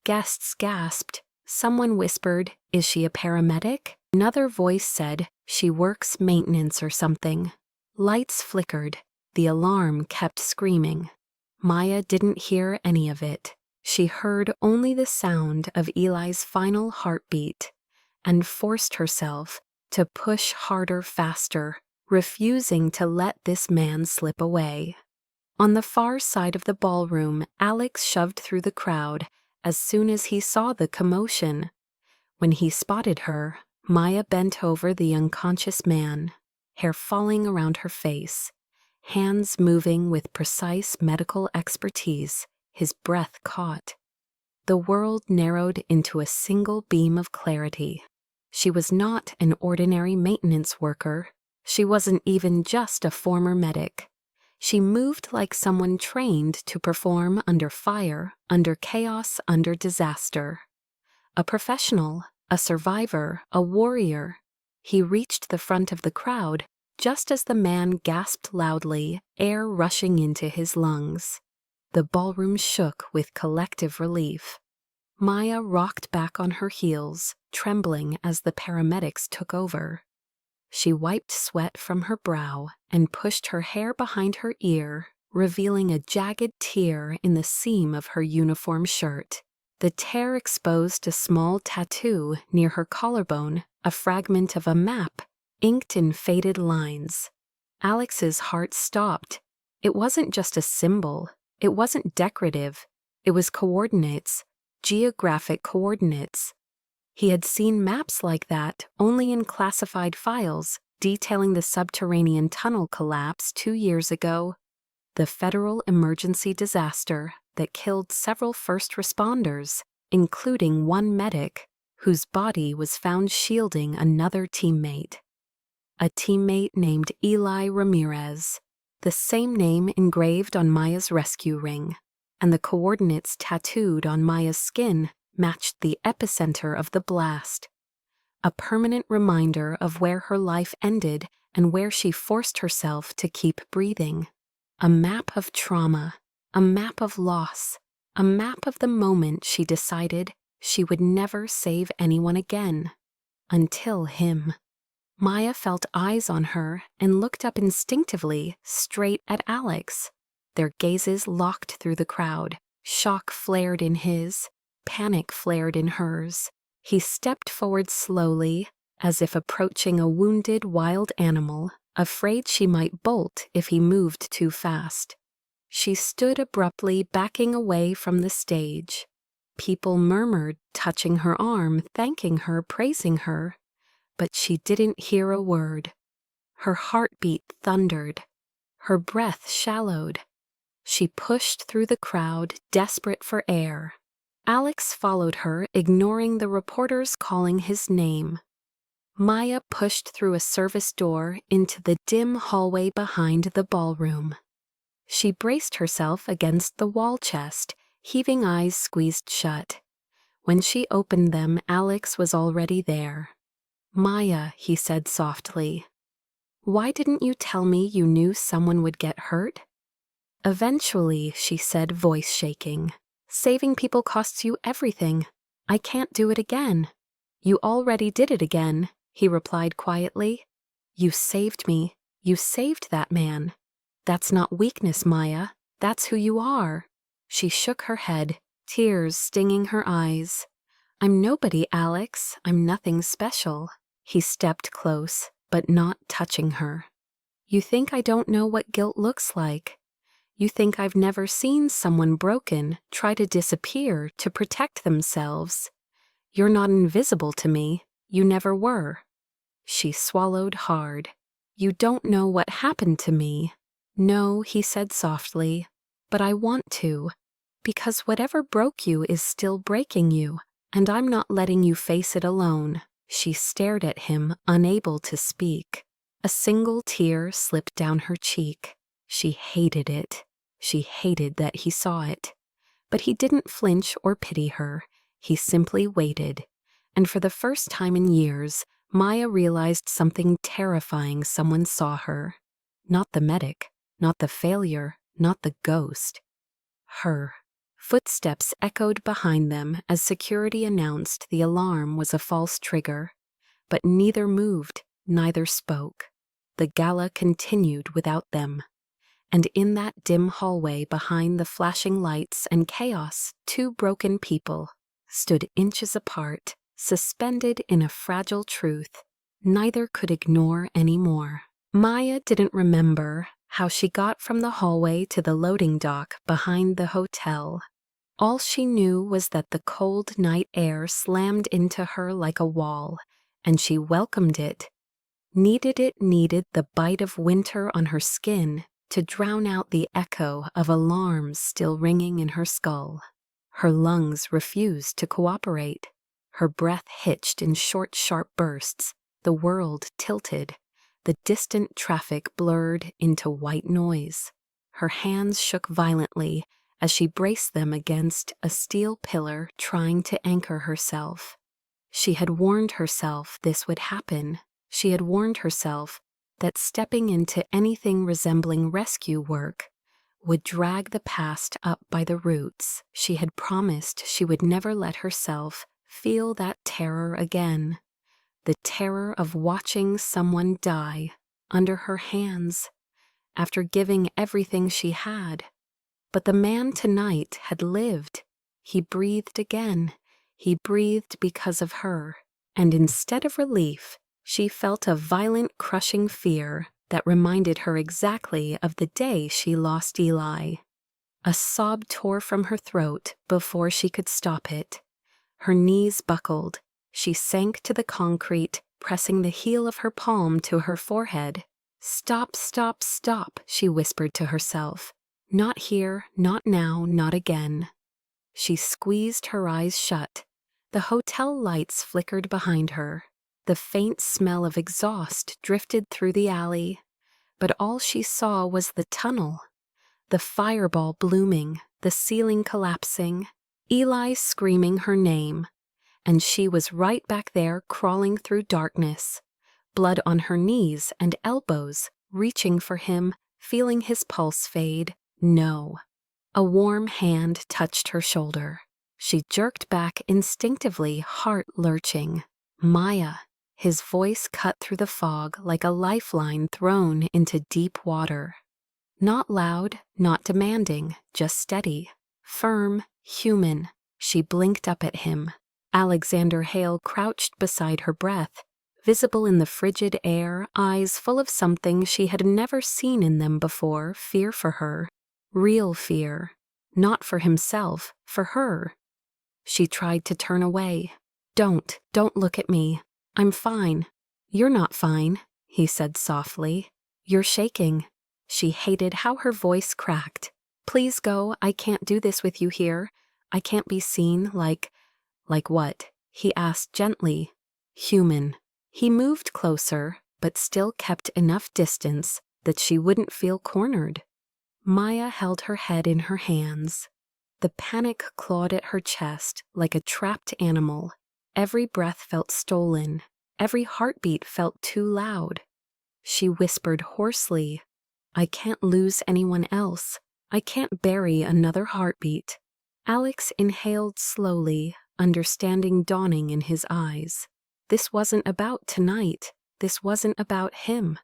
Guests gasped. Someone whispered, "Is she a paramedic?" Another voice said, "She works maintenance or something." Lights flickered. The alarm kept screaming. Maya didn't hear any of it. She heard only the sound of Eli's final heartbeat and forced herself to push harder, faster, refusing to let this man slip away. On the far side of the ballroom, Alex shoved through the crowd as soon as he saw the commotion. When he spotted her, Maya bent over the unconscious man, hair falling around her face, hands moving with precise medical expertise, his breath caught. The world narrowed into a single beam of clarity. She was not an ordinary maintenance worker. She wasn't even just a former medic. She moved like someone trained to perform under fire, under chaos, under disaster. A professional, a survivor, a warrior. He reached the front of the crowd just as the man gasped loudly, air rushing into his lungs. The ballroom shook with collective relief. Maya rocked back on her heels, trembling as the paramedics took over. She wiped sweat from her brow and pushed her hair behind her ear, revealing a jagged tear in the seam of her uniform shirt. The tear exposed a small tattoo near her collarbone, a fragment of a map, inked in faded lines. Alex's heart stopped. It wasn't just a symbol. It wasn't decorative. It was coordinates, geographic coordinates. He had seen maps like that only in classified files detailing the subterranean tunnel collapse 2 years ago, the federal emergency disaster that killed several first responders, including one medic, whose body was found shielding another teammate. A teammate named Eli Ramirez, the same name engraved on Maya's rescue ring, and the coordinates tattooed on Maya's skin matched the epicenter of the blast. A permanent reminder of where her life ended and where she forced herself to keep breathing. A map of trauma, a map of loss, a map of the moment she decided she would never save anyone again. Until him. Maya felt eyes on her and looked up instinctively straight at Alex. Their gazes locked through the crowd. Shock flared in his, panic flared in hers. He stepped forward slowly, as if approaching a wounded wild animal, afraid she might bolt if he moved too fast. She stood abruptly, backing away from the stage. People murmured, touching her arm, thanking her, praising her. But she didn't hear a word. Her heartbeat thundered. Her breath shallowed. She pushed through the crowd, desperate for air. Alex followed her, ignoring the reporters calling his name. Maya pushed through a service door into the dim hallway behind the ballroom. She braced herself against the wall chest, heaving eyes squeezed shut. When she opened them, Alex was already there. "Maya," he said softly, "why didn't you tell me you knew someone would get hurt?" "Eventually," she said, voice shaking. "Saving people costs you everything. I can't do it again." "You already did it again," he replied quietly. "You saved me. You saved that man. That's not weakness, Maya. That's who you are." She shook her head, tears stinging her eyes. "I'm nobody, Alex. I'm nothing special." He stepped close, but not touching her. "You think I don't know what guilt looks like? You think I've never seen someone broken try to disappear to protect themselves? You're not invisible to me. You never were." She swallowed hard. "You don't know what happened to me." "No," he said softly, "but I want to. Because whatever broke you is still breaking you, and I'm not letting you face it alone." She stared at him, unable to speak. A single tear slipped down her cheek. She hated it. She hated that he saw it. But he didn't flinch or pity her. He simply waited. And for the first time in years, Maya realized something terrifying. Someone saw her. Not the medic, not the failure, not the ghost. Her. Footsteps echoed behind them as security announced the alarm was a false trigger. But neither moved, neither spoke. The gala continued without them. And in that dim hallway behind the flashing lights and chaos, two broken people stood inches apart, suspended in a fragile truth neither could ignore anymore. Maya didn't remember how she got from the hallway to the loading dock behind the hotel. All she knew was that the cold night air slammed into her like a wall, and she welcomed it. Needed the bite of winter on her skin to drown out the echo of alarms still ringing in her skull. Her lungs refused to cooperate. Her breath hitched in short, sharp bursts. The world tilted. The distant traffic blurred into white noise. Her hands shook violently as she braced them against a steel pillar, trying to anchor herself. She had warned herself this would happen. She had warned herself that stepping into anything resembling rescue work would drag the past up by the roots. She had promised she would never let herself feel that terror again. The terror of watching someone die under her hands after giving everything she had. But the man tonight had lived. He breathed again. He breathed because of her. And instead of relief, she felt a violent, crushing fear that reminded her exactly of the day she lost Eli. A sob tore from her throat before she could stop it. Her knees buckled. She sank to the concrete, pressing the heel of her palm to her forehead. "Stop, stop, stop," she whispered to herself. "Not here, not now, not again." She squeezed her eyes shut. The hotel lights flickered behind her. The faint smell of exhaust drifted through the alley, but all she saw was the tunnel. The fireball blooming, the ceiling collapsing, Eli screaming her name, and she was right back there crawling through darkness, blood on her knees and elbows, reaching for him, feeling his pulse fade. No. A warm hand touched her shoulder. She jerked back instinctively, heart lurching. Maya. His voice cut through the fog like a lifeline thrown into deep water. Not loud, not demanding, just steady, firm, human. She blinked up at him. Alexander Hale crouched beside her, breath visible in the frigid air, eyes full of something she had never seen in them before, fear for her. Real fear. Not for himself, for her. She tried to turn away. Don't look at me. I'm fine. You're not fine, he said softly. You're shaking. She hated how her voice cracked. Please go, I can't do this with you here. I can't be seen like what? He asked gently. Human. He moved closer, but still kept enough distance that she wouldn't feel cornered. Maya held her head in her hands. The panic clawed at her chest like a trapped animal. Every breath felt stolen. Every heartbeat felt too loud. She whispered hoarsely, I can't lose anyone else. I can't bury another heartbeat. Alex inhaled slowly, understanding dawning in his eyes. This wasn't about tonight. This wasn't about him.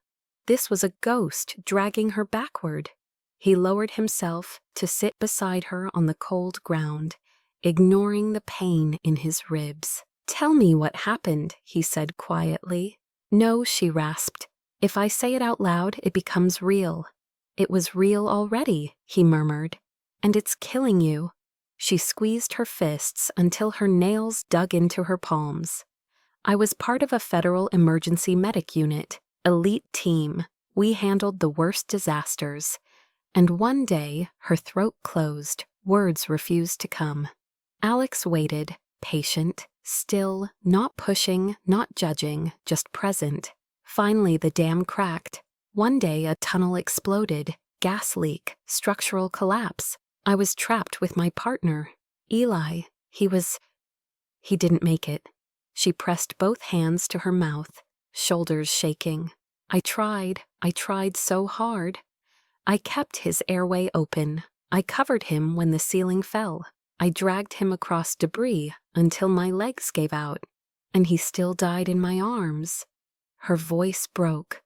This was a ghost dragging her backward. He lowered himself to sit beside her on the cold ground, ignoring the pain in his ribs. Tell me what happened, he said quietly. No, she rasped. If I say it out loud, it becomes real. It was real already, he murmured. And it's killing you. She squeezed her fists until her nails dug into her palms. I was part of a federal emergency medic unit, elite team. We handled the worst disasters. And one day, her throat closed, words refused to come. Alex waited, patient, still, not pushing, not judging, just present. Finally, the dam cracked. One day, a tunnel exploded, gas leak, structural collapse. I was trapped with my partner, Eli. He didn't make it. She pressed both hands to her mouth, shoulders shaking. I tried so hard. I kept his airway open. I covered him when the ceiling fell. I dragged him across debris until my legs gave out, and he still died in my arms. Her voice broke.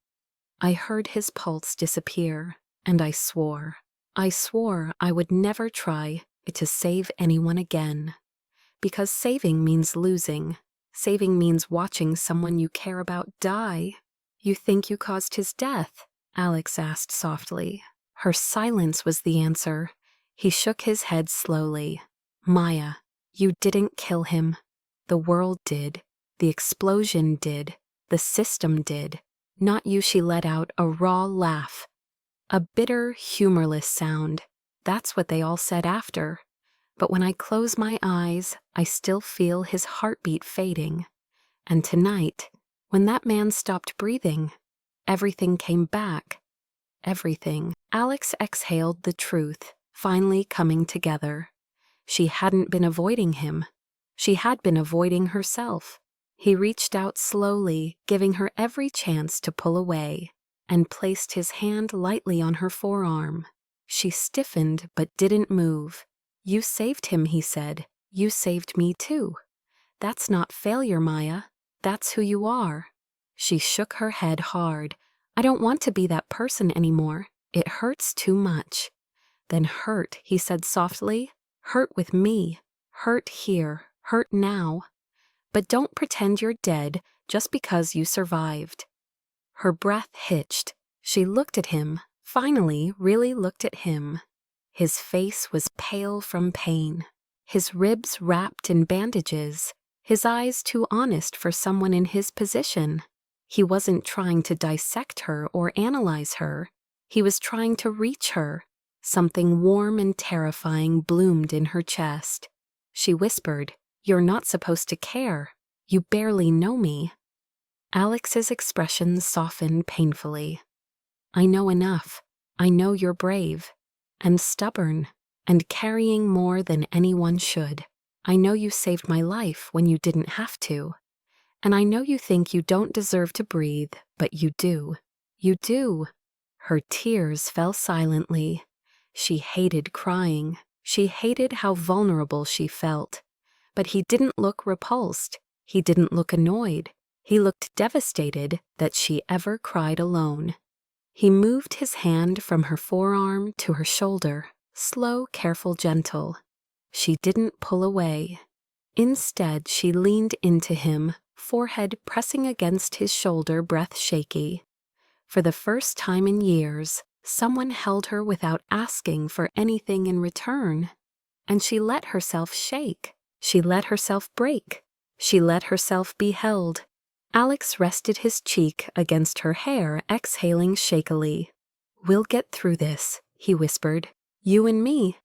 I heard his pulse disappear, and I swore. I swore I would never try to save anyone again. Because saving means losing. Saving means watching someone you care about die. You think you caused his death? Alex asked softly. Her silence was the answer. He shook his head slowly. Maya, you didn't kill him. The world did. The explosion did. The system did. Not you. She let out a raw laugh. A bitter, humorless sound. That's what they all said after. But when I close my eyes, I still feel his heartbeat fading. And tonight, when that man stopped breathing, everything came back. Everything. Alex exhaled the truth, finally coming together. She hadn't been avoiding him. She had been avoiding herself. He reached out slowly, giving her every chance to pull away, and placed his hand lightly on her forearm. She stiffened but didn't move. You saved him, he said. You saved me too. That's not failure, Maya. That's who you are. She shook her head hard. I don't want to be that person anymore. It hurts too much. Then hurt, he said softly. Hurt with me. Hurt here. Hurt now. But don't pretend you're dead just because you survived. Her breath hitched. She looked at him, finally really looked at him. His face was pale from pain, his ribs wrapped in bandages, his eyes too honest for someone in his position. He wasn't trying to dissect her or analyze her. He was trying to reach her. Something warm and terrifying bloomed in her chest. She whispered, You're not supposed to care. You barely know me." Alex's expression softened painfully. "I know enough. I know you're brave and stubborn and carrying more than anyone should. I know you saved my life when you didn't have to. And I know you think you don't deserve to breathe, but you do. You do." Her tears fell silently. She hated crying. She hated how vulnerable she felt. But he didn't look repulsed. He didn't look annoyed. He looked devastated that she ever cried alone. He moved his hand from her forearm to her shoulder, slow, careful, gentle. She didn't pull away. Instead, she leaned into him, forehead pressing against his shoulder, breath shaky. For the first time in years, someone held her without asking for anything in return. And she let herself shake. She let herself break. She let herself be held. Alex rested his cheek against her hair, exhaling shakily. "We'll get through this," he whispered. "You and me."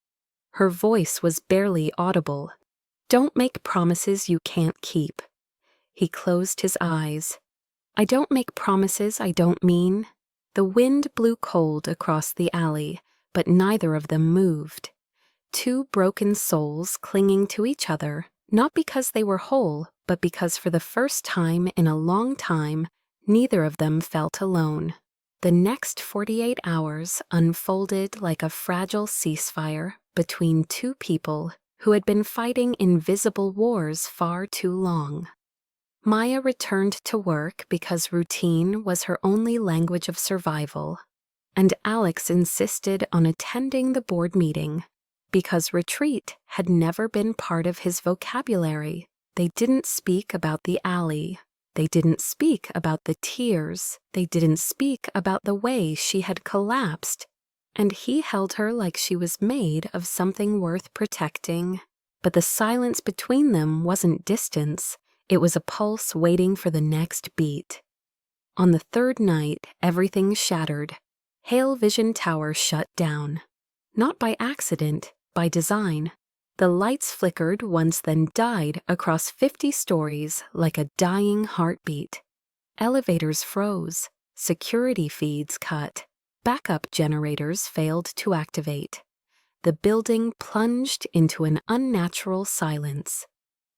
Her voice was barely audible. "Don't make promises you can't keep." He closed his eyes. "I don't make promises I don't mean." The wind blew cold across the alley, but neither of them moved. Two broken souls clinging to each other, not because they were whole, but because for the first time in a long time, neither of them felt alone. The next 48 hours unfolded like a fragile ceasefire between two people who had been fighting invisible wars far too long. Maya returned to work because routine was her only language of survival, and Alex insisted on attending the board meeting because retreat had never been part of his vocabulary. They didn't speak about the alley. They didn't speak about the tears. They didn't speak about the way she had collapsed, and he held her like she was made of something worth protecting. But the silence between them wasn't distance. It was a pulse waiting for the next beat. On the third night, everything shattered. Hale Vision Tower shut down. Not by accident, by design. The lights flickered once, then died across 50 stories like a dying heartbeat. Elevators froze. Security feeds cut. Backup generators failed to activate. The building plunged into an unnatural silence.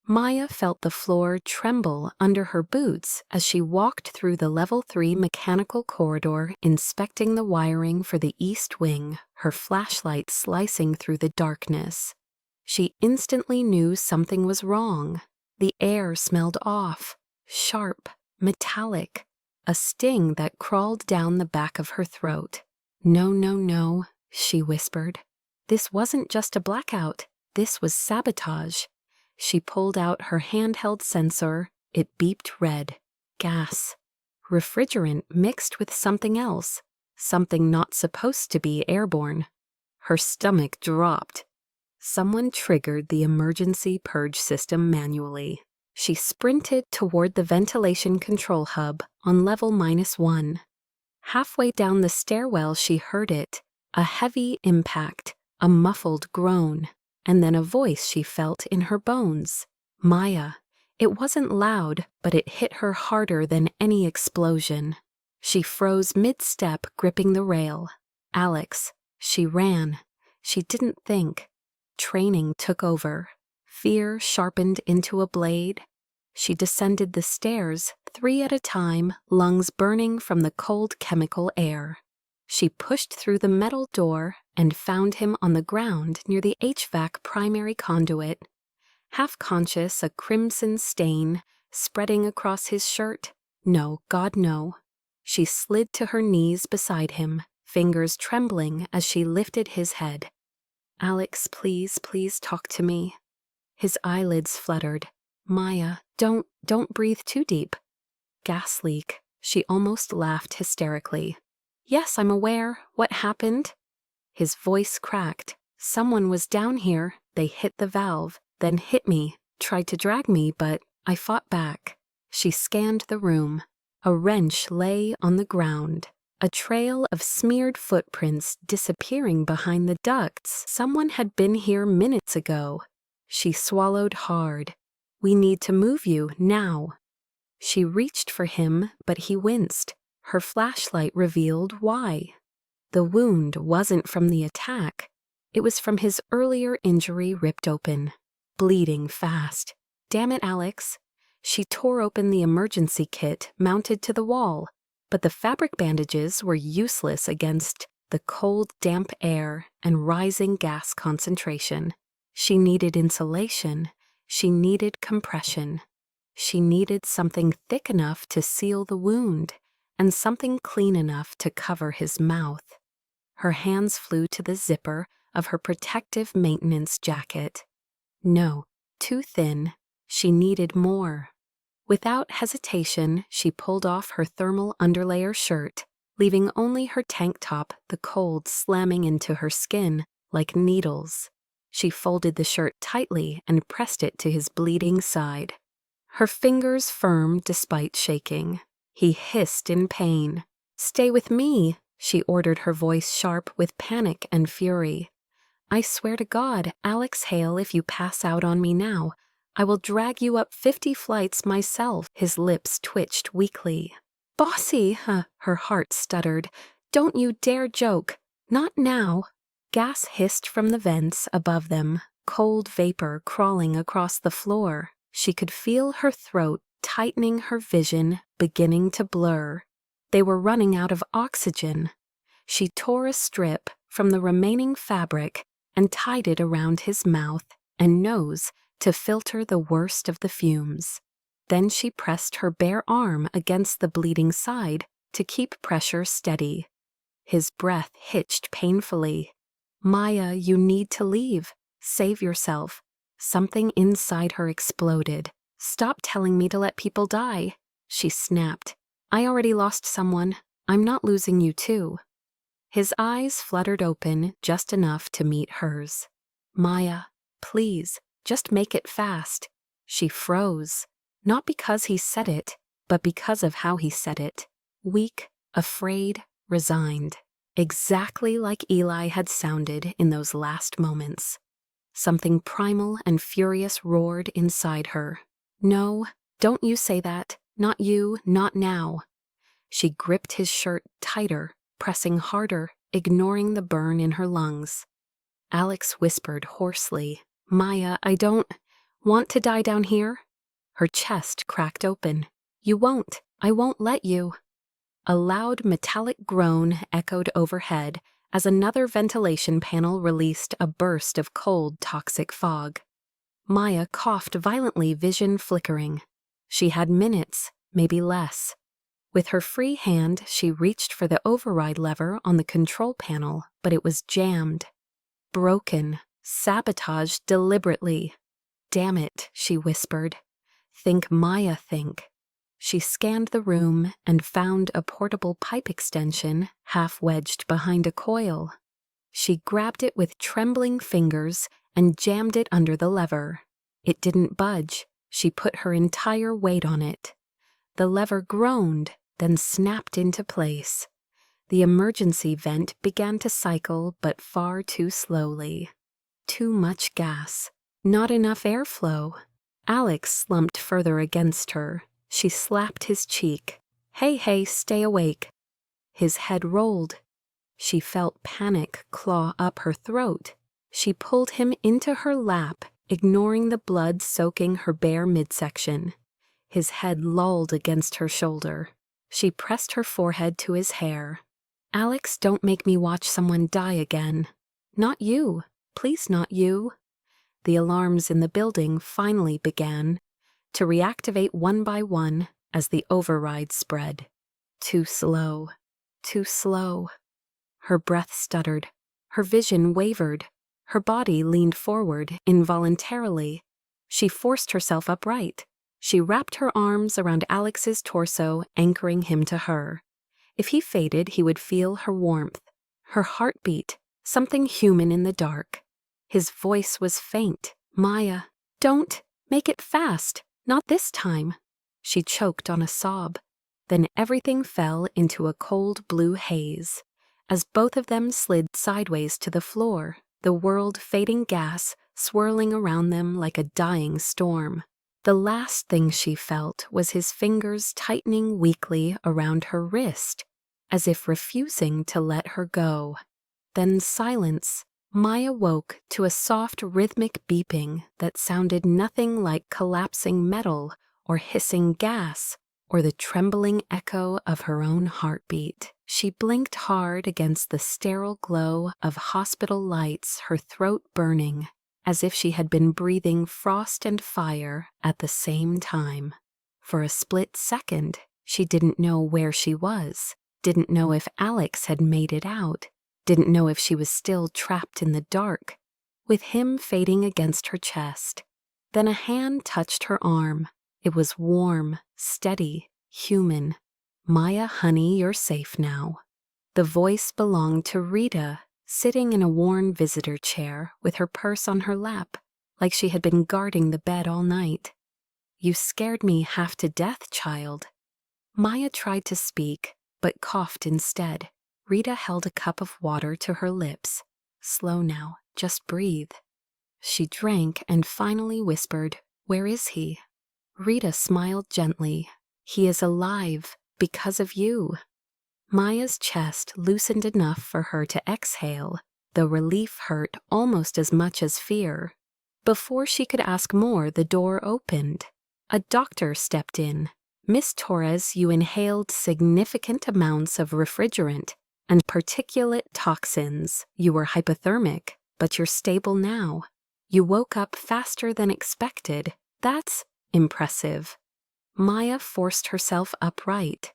Maya felt the floor tremble under her boots as she walked through the level 3 mechanical corridor, inspecting the wiring for the east wing, her flashlight slicing through the darkness. She instantly knew something was wrong. The air smelled off, sharp, metallic, a sting that crawled down the back of her throat. "No, no, no," she whispered. "This wasn't just a blackout. This was sabotage." She pulled out her handheld sensor. It beeped red. Gas. Refrigerant mixed with something else. Something not supposed to be airborne. Her stomach dropped. Someone triggered the emergency purge system manually. She sprinted toward the ventilation control hub on level -1. Halfway down the stairwell, she heard it. A heavy impact, a muffled groan. And then a voice she felt in her bones. Maya. It wasn't loud, but it hit her harder than any explosion. She froze mid-step, gripping the rail. Alex. She ran. She didn't think. Training took over. Fear sharpened into a blade. She descended the stairs, 3 at a time, lungs burning from the cold chemical air. She pushed through the metal door and found him on the ground near the HVAC primary conduit. Half conscious, a crimson stain spreading across his shirt. No, God, no. She slid to her knees beside him, fingers trembling as she lifted his head. "Alex, please, please talk to me." His eyelids fluttered. "Maya, don't breathe too deep." "Gas leak." She almost laughed hysterically. "Yes, I'm aware. What happened?" His voice cracked. "Someone was down here. They hit the valve, then hit me, tried to drag me, but I fought back." She scanned the room. A wrench lay on the ground. A trail of smeared footprints disappearing behind the ducts. Someone had been here minutes ago. She swallowed hard. We need to move you now." She reached for him, but he winced. Her flashlight revealed why. The wound wasn't from the attack. It was from his earlier injury ripped open, bleeding fast. "Damn it, Alex." She tore open the emergency kit mounted to the wall, but the fabric bandages were useless against the cold, damp air and rising gas concentration. She needed insulation. She needed compression. She needed something thick enough to seal the wound and something clean enough to cover his mouth. Her hands flew to the zipper of her protective maintenance jacket. No, too thin. She needed more. Without hesitation, she pulled off her thermal underlayer shirt, leaving only her tank top, the cold slamming into her skin like needles. She folded the shirt tightly and pressed it to his bleeding side. Her fingers firm despite shaking. He hissed in pain. "Stay with me," she ordered, her voice sharp with panic and fury. "I swear to God, Alex Hale, if you pass out on me now, I will drag you up 50 flights myself." His lips twitched weakly. "Bossy," her heart stuttered. "Don't you dare joke. Not now." Gas hissed from the vents above them, cold vapor crawling across the floor. She could feel her throat tightening, her vision beginning to blur. They were running out of oxygen. She tore a strip from the remaining fabric and tied it around his mouth and nose to filter the worst of the fumes. Then she pressed her bare arm against the bleeding side to keep pressure steady. His breath hitched painfully. "Maya, you need to leave. Save yourself." Something inside her exploded. "Stop telling me to let people die," she snapped. "I already lost someone. I'm not losing you too." His eyes fluttered open just enough to meet hers. "Maya, please, just make it fast." She froze, not because he said it, but because of how he said it. Weak, afraid, resigned. Exactly like Eli had sounded in those last moments. Something primal and furious roared inside her. "No, don't you say that. Not you, not now." She gripped his shirt tighter, pressing harder, ignoring the burn in her lungs. Alex whispered hoarsely, "Maya, I don't want to die down here." Her chest cracked open. "You won't. I won't let you." A loud metallic groan echoed overhead as another ventilation panel released a burst of cold, toxic fog. Maya coughed violently, vision flickering. She had minutes, maybe less. With her free hand, she reached for the override lever on the control panel, but it was jammed. Broken, sabotaged deliberately. "Damn it," she whispered. "Think Maya think." She scanned the room and found a portable pipe extension half wedged behind a coil. She grabbed it with trembling fingers and jammed it under the lever. It didn't budge. She put her entire weight on it. The lever groaned, then snapped into place. The emergency vent began to cycle, but far too slowly. Too much gas. Not enough airflow. Alex slumped further against her. She slapped his cheek. Hey, stay awake." His head rolled. She felt panic claw up her throat. She pulled him into her lap, ignoring the blood soaking her bare midsection. His head lolled against her shoulder. She pressed her forehead to his hair. "Alex, don't make me watch someone die again. Not you. Please, not you." The alarms in the building finally began to reactivate one by one as the override spread. Too slow. Too slow. Her breath stuttered. Her vision wavered. Her body leaned forward involuntarily. She forced herself upright. She wrapped her arms around Alex's torso, anchoring him to her. If he faded, he would feel her warmth, her heartbeat, something human in the dark. His voice was faint. "Maya, don't. Make it fast. Not this time." She choked on a sob. Then everything fell into a cold blue haze. As both of them slid sideways to the floor, the world fading gas swirling around them like a dying storm. The last thing she felt was his fingers tightening weakly around her wrist, as if refusing to let her go. Then silence. Maya woke to a soft rhythmic beeping that sounded nothing like collapsing metal or hissing gas or the trembling echo of her own heartbeat. She blinked hard against the sterile glow of hospital lights, her throat burning, as if she had been breathing frost and fire at the same time. For a split second, she didn't know where she was, didn't know if Alex had made it out, didn't know if she was still trapped in the dark, with him fading against her chest. Then a hand touched her arm. It was warm, steady, human. "Maya, honey, you're safe now." The voice belonged to Rita, sitting in a worn visitor chair with her purse on her lap, like she had been guarding the bed all night. "You scared me half to death, child." Maya tried to speak, but coughed instead. Rita held a cup of water to her lips. "Slow now, just breathe." She drank and finally whispered, "Where is he?" Rita smiled gently. "He is alive, because of you." Maya's chest loosened enough for her to exhale, though relief hurt almost as much as fear. Before she could ask more, the door opened. A doctor stepped in. "Miss Torres, you inhaled significant amounts of refrigerant and particulate toxins. You were hypothermic, but you're stable now. You woke up faster than expected. That's impressive." Maya forced herself upright.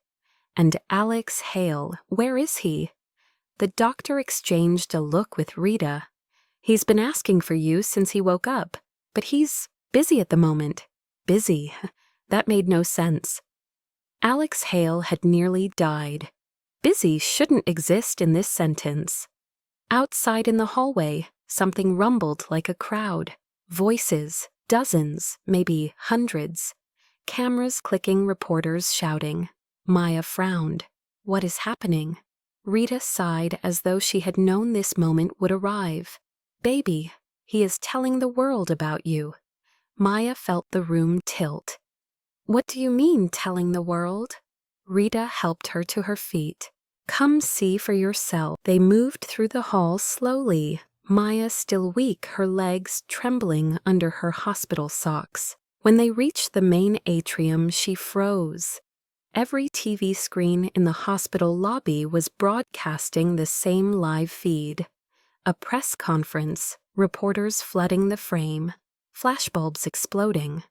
"And Alex Hale, where is he?" The doctor exchanged a look with Rita. "He's been asking for you since he woke up, but he's busy at the moment." Busy? That made no sense. Alex Hale had nearly died. Busy shouldn't exist in this sentence. Outside in the hallway, something rumbled like a crowd. Voices, dozens, maybe hundreds. Cameras clicking, reporters shouting. Maya frowned. What is happening? Rita sighed as though she had known this moment would arrive. "Baby, he is telling the world about you." Maya felt the room tilt. "What do you mean, telling the world?" Rita helped her to her feet. "Come see for yourself." They moved through the hall slowly, Maya still weak, her legs trembling under her hospital socks. When they reached the main atrium, she froze. Every TV screen in the hospital lobby was broadcasting the same live feed. A press conference, reporters flooding the frame, flashbulbs exploding.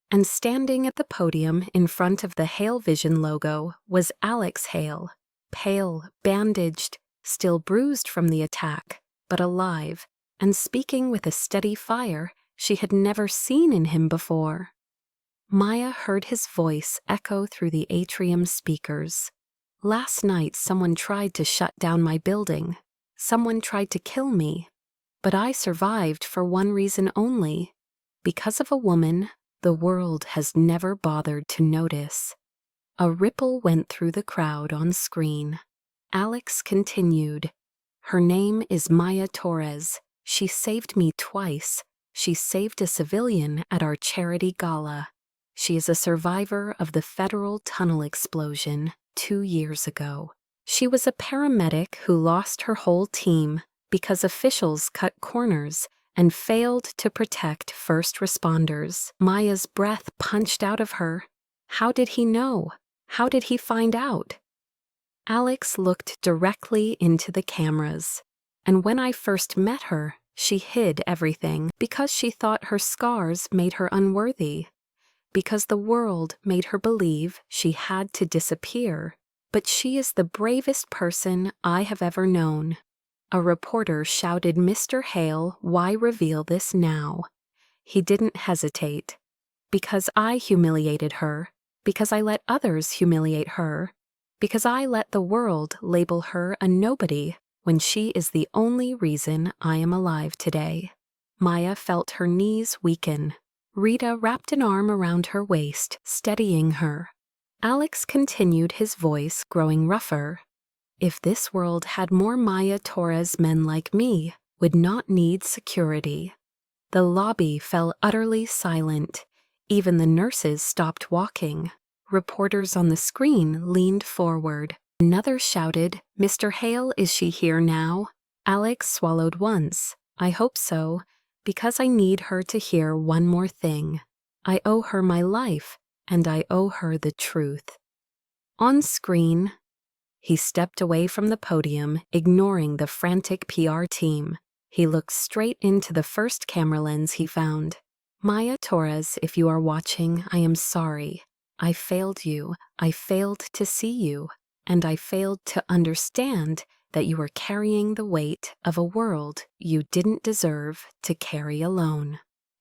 And standing at the podium in front of the Hale Vision logo was Alex Hale, pale, bandaged, still bruised from the attack, but alive, and speaking with a steady fire she had never seen in him before. Maya heard his voice echo through the atrium speakers. "Last night someone tried to shut down my building. Someone tried to kill me. But I survived for one reason only. Because of a woman the world has never bothered to notice." A ripple went through the crowd on screen. Alex continued. "Her name is Maya Torres. She saved me twice. She saved a civilian at our charity gala. She is a survivor of the federal tunnel explosion 2 years ago. She was a paramedic who lost her whole team because officials cut corners and failed to protect first responders." Maya's breath punched out of her. How did he know? How did he find out? Alex looked directly into the cameras. "And when I first met her, she hid everything because she thought her scars made her unworthy. Because the world made her believe she had to disappear. But she is the bravest person I have ever known." A reporter shouted, "Mr. Hale, why reveal this now?" He didn't hesitate. "Because I humiliated her. Because I let others humiliate her. Because I let the world label her a nobody when she is the only reason I am alive today." Maya felt her knees weaken. Rita wrapped an arm around her waist, steadying her. Alex continued, his voice growing rougher. "If this world had more Maya Torres men like me, would not need security." The lobby fell utterly silent. Even the nurses stopped walking. Reporters on the screen leaned forward. Another shouted, "Mr. Hale, is she here now?" Alex swallowed once. "I hope so, because I need her to hear one more thing. I owe her my life, and I owe her the truth." On screen, he stepped away from the podium, ignoring the frantic PR team. He looked straight into the first camera lens he found. "Maya Torres, if you are watching, I am sorry. I failed you. I failed to see you. And I failed to understand that you were carrying the weight of a world you didn't deserve to carry alone."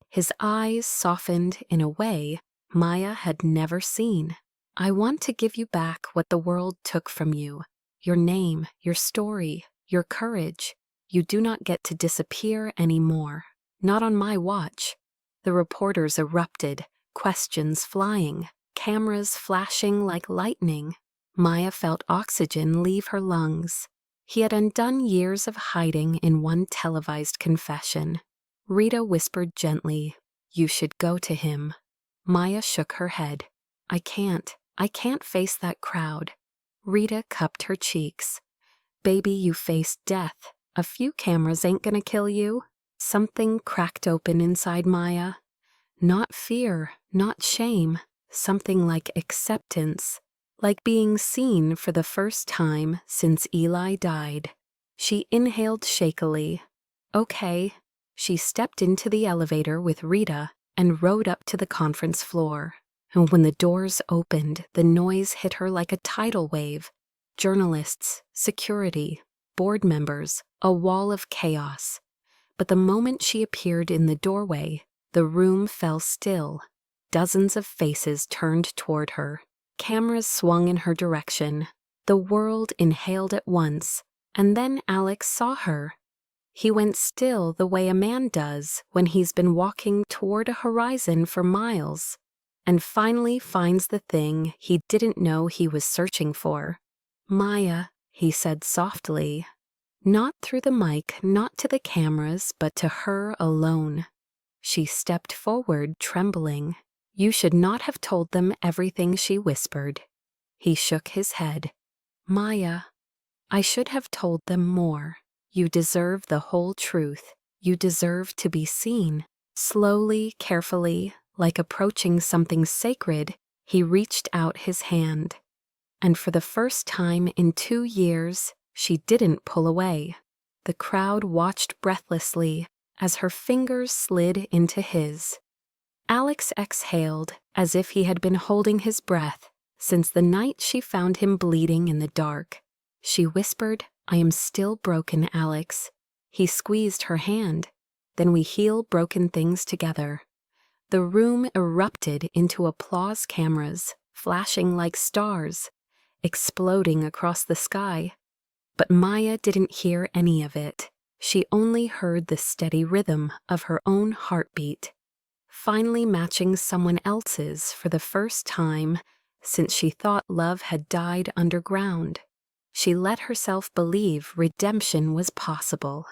His eyes softened in a way Maya had never seen. "I want to give you back what the world took from you. Your name, your story, your courage. You do not get to disappear anymore. Not on my watch." The reporters erupted, questions flying, cameras flashing like lightning. Maya felt oxygen leave her lungs. He had undone years of hiding in one televised confession. Rita whispered gently, "You should go to him." Maya shook her head. I can't face that crowd." Rita cupped her cheeks. "Baby, you faced death. A few cameras ain't gonna kill you." Something cracked open inside Maya. Not fear, not shame, something like acceptance, like being seen for the first time since Eli died. She inhaled shakily. "Okay." She stepped into the elevator with Rita and rode up to the conference floor. And when the doors opened, the noise hit her like a tidal wave. Journalists, security, board members, a wall of chaos. But the moment she appeared in the doorway, the room fell still. Dozens of faces turned toward her. Cameras swung in her direction. The world inhaled at once, and then Alex saw her. He went still the way a man does when he's been walking toward a horizon for miles, and finally finds the thing he didn't know he was searching for. "Maya," he said softly. Not through the mic, not to the cameras, but to her alone. She stepped forward, trembling. "You should not have told them everything," she whispered. He shook his head. "Maya, I should have told them more. You deserve the whole truth. You deserve to be seen." Slowly, carefully, like approaching something sacred, he reached out his hand. And for the first time in 2 years, she didn't pull away. The crowd watched breathlessly as her fingers slid into his. Alex exhaled as if he had been holding his breath since the night she found him bleeding in the dark. She whispered, "I am still broken, Alex." He squeezed her hand. "Then we heal broken things together." The room erupted into applause cameras, flashing like stars, exploding across the sky. But Maya didn't hear any of it. She only heard the steady rhythm of her own heartbeat, finally matching someone else's for the first time since she thought love had died underground. She let herself believe redemption was possible.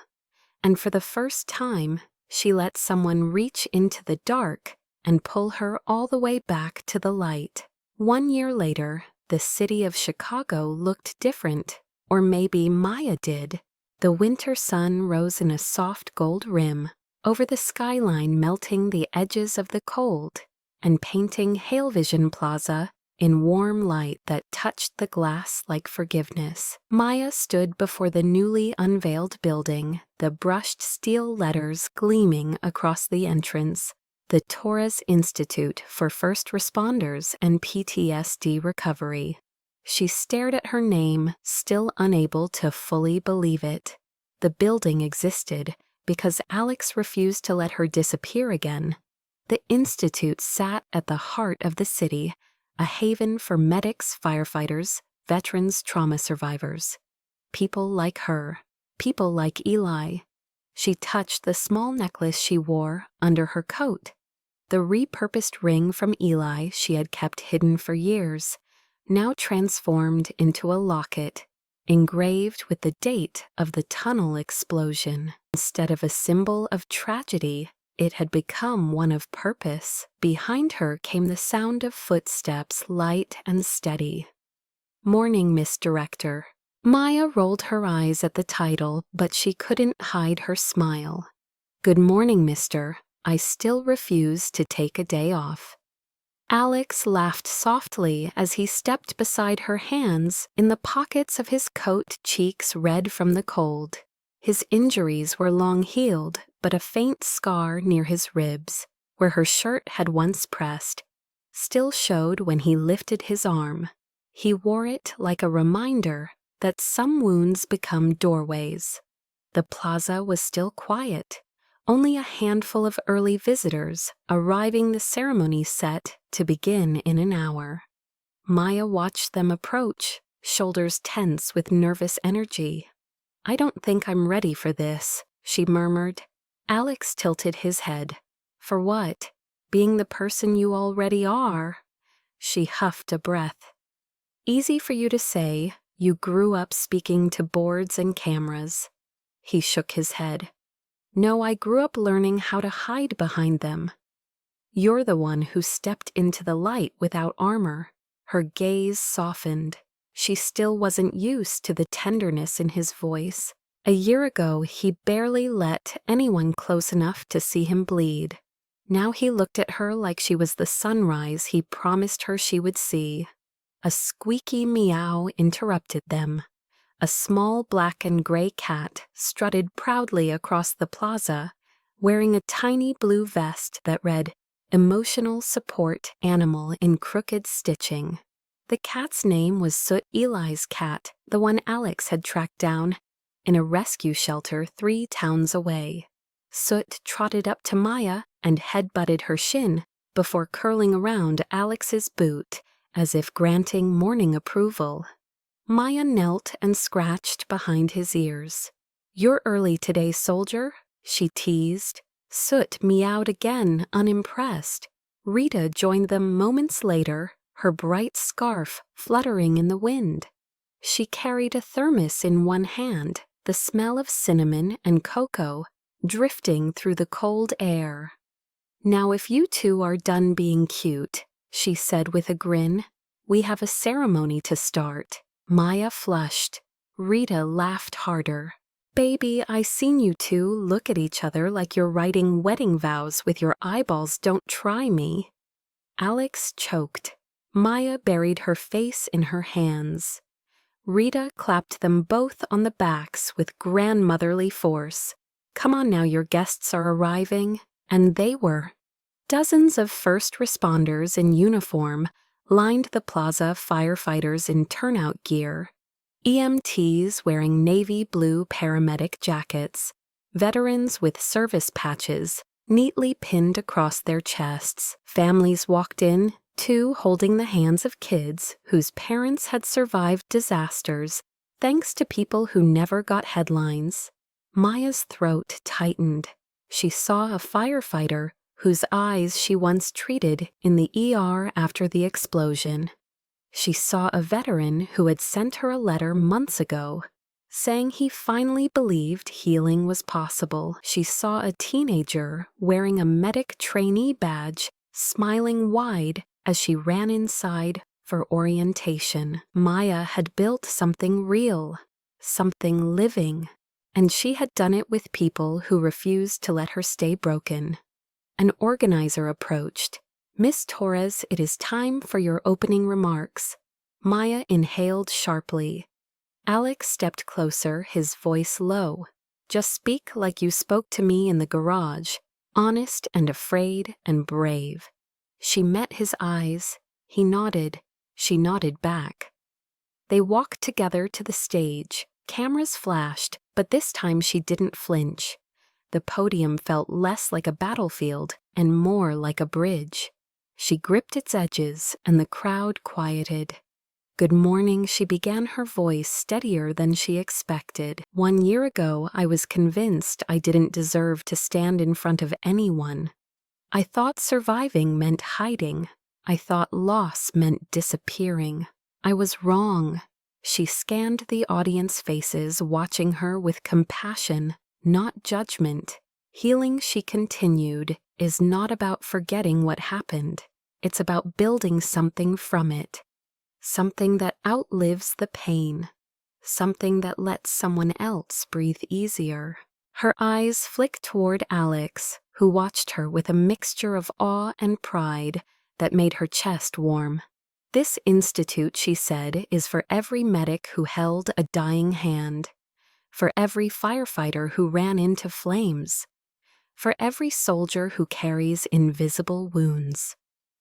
And for the first time, she let someone reach into the dark and pull her all the way back to the light. 1 year later, the city of Chicago looked different, or maybe Maya did. The winter sun rose in a soft gold rim over the skyline, melting the edges of the cold and painting Halevision Plaza in warm light that touched the glass like forgiveness. Maya stood before the newly unveiled building, the brushed steel letters gleaming across the entrance. The Torres Institute for First Responders and PTSD Recovery. She stared at her name, still unable to fully believe it. The building existed because Alex refused to let her disappear again. The Institute sat at the heart of the city, a haven for medics, firefighters, veterans, trauma survivors. People like her, people like Eli. She touched the small necklace she wore under her coat. The repurposed ring from Eli she had kept hidden for years, now transformed into a locket, engraved with the date of the tunnel explosion. Instead of a symbol of tragedy, It had become one of purpose. Behind her came the sound of footsteps, light and steady. "Morning, Miss Director." Maya rolled her eyes at the title, but she couldn't hide her smile. "Good morning, mister. I still refuse to take a day off." Alex laughed softly as he stepped beside her, hands in the pockets of his coat, cheeks red from the cold. His injuries were long healed, but a faint scar near his ribs, where her shirt had once pressed, still showed when he lifted his arm. He wore it like a reminder that some wounds become doorways. The plaza was still quiet, only a handful of early visitors arriving, the ceremony set to begin in an hour. Maya watched them approach, shoulders tense with nervous energy. "I don't think I'm ready for this," she murmured. Alex tilted his head. "For what? Being the person you already are?" She huffed a breath. "Easy for you to say. You grew up speaking to boards and cameras." He shook his head. "No, I grew up learning how to hide behind them." "You're the one who stepped into the light without armor." Her gaze softened. She still wasn't used to the tenderness in his voice. A year ago, he barely let anyone close enough to see him bleed. Now he looked at her like she was the sunrise he promised her she would see. A squeaky meow interrupted them. A small black and gray cat strutted proudly across the plaza, wearing a tiny blue vest that read, "Emotional Support Animal" in crooked stitching. The cat's name was Soot Eli's cat, the one Alex had tracked down in a rescue shelter 3 towns away. Soot trotted up to Maya and head-butted her shin before curling around Alex's boot as if granting morning approval. Maya knelt and scratched behind his ears. "You're early today, soldier," she teased. Soot meowed again, unimpressed. Rita joined them moments later, her bright scarf fluttering in the wind. She carried a thermos in one hand, the smell of cinnamon and cocoa drifting through the cold air. "Now if you two are done being cute," she said with a grin, "we have a ceremony to start." Maya flushed. Rita laughed harder. "Baby, I seen you two look at each other like you're writing wedding vows with your eyeballs. Don't try me." Alex choked. Maya buried her face in her hands. Rita clapped them both on the backs with grandmotherly force. "Come on now, your guests are arriving." And they were. Dozens of first responders in uniform lined the plaza, firefighters in turnout gear, EMTs wearing navy blue paramedic jackets, veterans with service patches neatly pinned across their chests. Families walked in, too, holding the hands of kids whose parents had survived disasters thanks to people who never got headlines. Maya's throat tightened. She saw a firefighter whose eyes she once treated in the ER after the explosion. She saw a veteran who had sent her a letter months ago, saying he finally believed healing was possible. She saw a teenager wearing a medic trainee badge, smiling wide as she ran inside for orientation. Maya had built something real, something living, and she had done it with people who refused to let her stay broken. An organizer approached. "Miss Torres, it is time for your opening remarks." Maya inhaled sharply. Alex stepped closer, his voice low. "Just speak like you spoke to me in the garage, honest and afraid and brave." She met his eyes. He nodded. She nodded back. They walked together to the stage. Cameras flashed, but this time she didn't flinch. The podium felt less like a battlefield and more like a bridge. She gripped its edges, and the crowd quieted. "Good morning," she began, her voice steadier than she expected. "1 year ago, I was convinced I didn't deserve to stand in front of anyone. I thought surviving meant hiding. I thought loss meant disappearing. I was wrong." She scanned the audience faces, watching her with compassion, not judgment. Healing, she continued, is not about forgetting what happened. It's about building something from it. Something that outlives the pain. Something that lets someone else breathe easier. Her eyes flicked toward Alex, who watched her with a mixture of awe and pride that made her chest warm. This institute, she said, is for every medic who held a dying hand, for every firefighter who ran into flames, for every soldier who carries invisible wounds,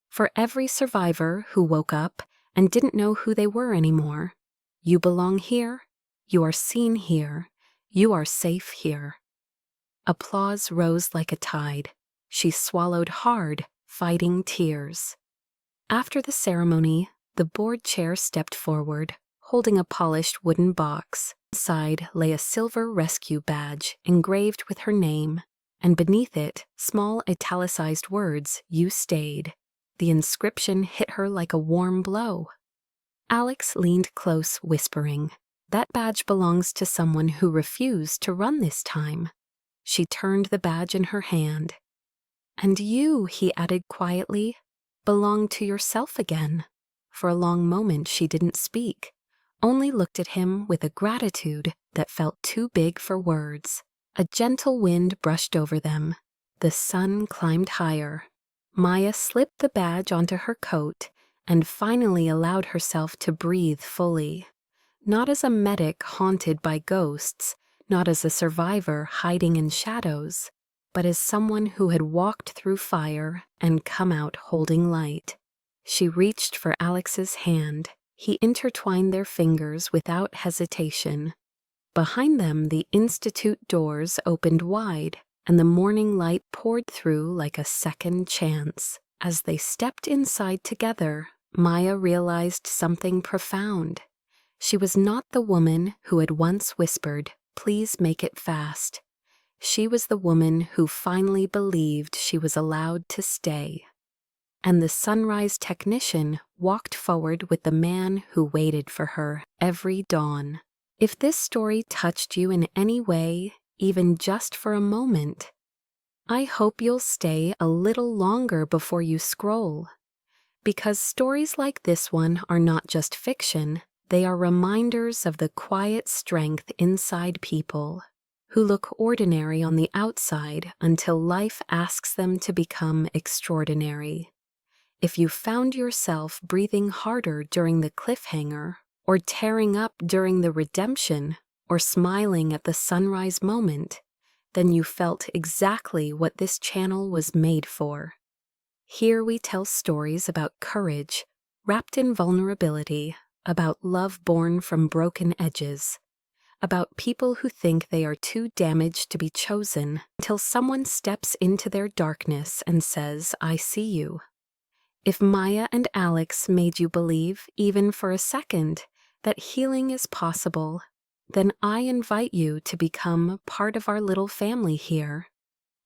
for every survivor who woke up and didn't know who they were anymore. You belong here, you are seen here, you are safe here. Applause rose like a tide. She swallowed hard, fighting tears. After the ceremony, the board chair stepped forward, holding a polished wooden box. Inside lay a silver rescue badge engraved with her name, and beneath it, small italicized words, "You stayed." The inscription hit her like a warm blow. Alex leaned close, whispering, "That badge belongs to someone who refused to run this time." She turned the badge in her hand. "And you," he added quietly, "belong to yourself again." For a long moment she didn't speak, only looked at him with a gratitude that felt too big for words. A gentle wind brushed over them. The sun climbed higher. Maya slipped the badge onto her coat and finally allowed herself to breathe fully. Not as a medic haunted by ghosts, not as a survivor hiding in shadows, but as someone who had walked through fire and come out holding light. She reached for Alex's hand. He intertwined their fingers without hesitation. Behind them, the institute doors opened wide, and the morning light poured through like a second chance. As they stepped inside together, Maya realized something profound. She was not the woman who had once whispered, "Please make it fast." She was the woman who finally believed she was allowed to stay. And the sunrise technician walked forward with the man who waited for her every dawn. If this story touched you in any way, even just for a moment, I hope you'll stay a little longer before you scroll. Because stories like this one are not just fiction, they are reminders of the quiet strength inside people who look ordinary on the outside until life asks them to become extraordinary. If you found yourself breathing harder during the cliffhanger, or tearing up during the redemption, or smiling at the sunrise moment, then you felt exactly what this channel was made for. Here we tell stories about courage, wrapped in vulnerability, about love born from broken edges, about people who think they are too damaged to be chosen until someone steps into their darkness and says, "I see you." If Maya and Alex made you believe, even for a second, that healing is possible, then I invite you to become part of our little family here.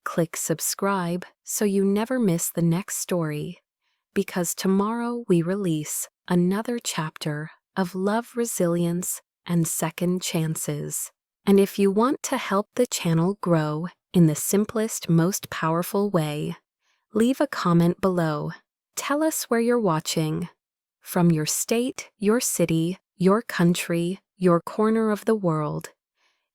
Click subscribe so you never miss the next story, because tomorrow we release another chapter of love, resilience, and second chances. And if you want to help the channel grow in the simplest, most powerful way, leave a comment below. Tell us where you're watching. From your state, your city, your country, your corner of the world.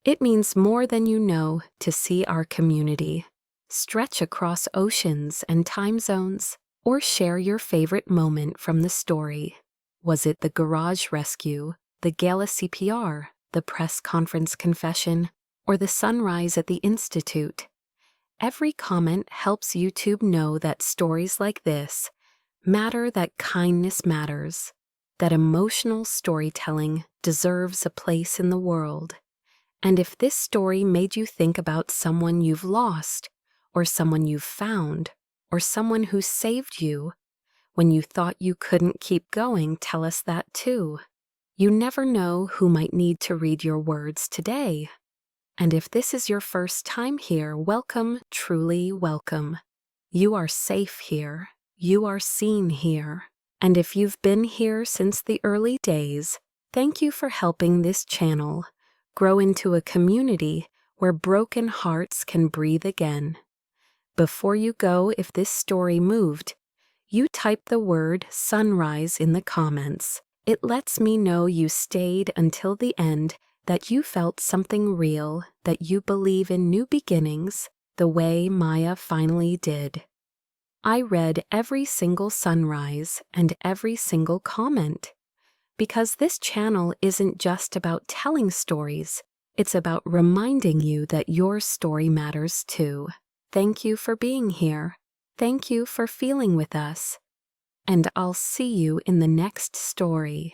It means more than you know to see our community stretch across oceans and time zones, or share your favorite moment from the story. Was it the garage rescue, the gala CPR, the press conference confession, or the sunrise at the Institute? Every comment helps YouTube know that stories like this matter, that kindness matters, that emotional storytelling deserves a place in the world. And if this story made you think about someone you've lost, or someone you've found, or someone who saved you when you thought you couldn't keep going, tell us that too. You never know who might need to read your words today. And if this is your first time here, welcome, truly welcome. You are safe here. You are seen here. And if you've been here since the early days, thank you for helping this channel grow into a community where broken hearts can breathe again. Before you go, if this story moved, you type the word sunrise in the comments. It lets me know you stayed until the end, that you felt something real, that you believe in new beginnings, the way Maya finally did. I read every single sunrise and every single comment, because this channel isn't just about telling stories, it's about reminding you that your story matters too. Thank you for being here. Thank you for feeling with us. And I'll see you in the next story.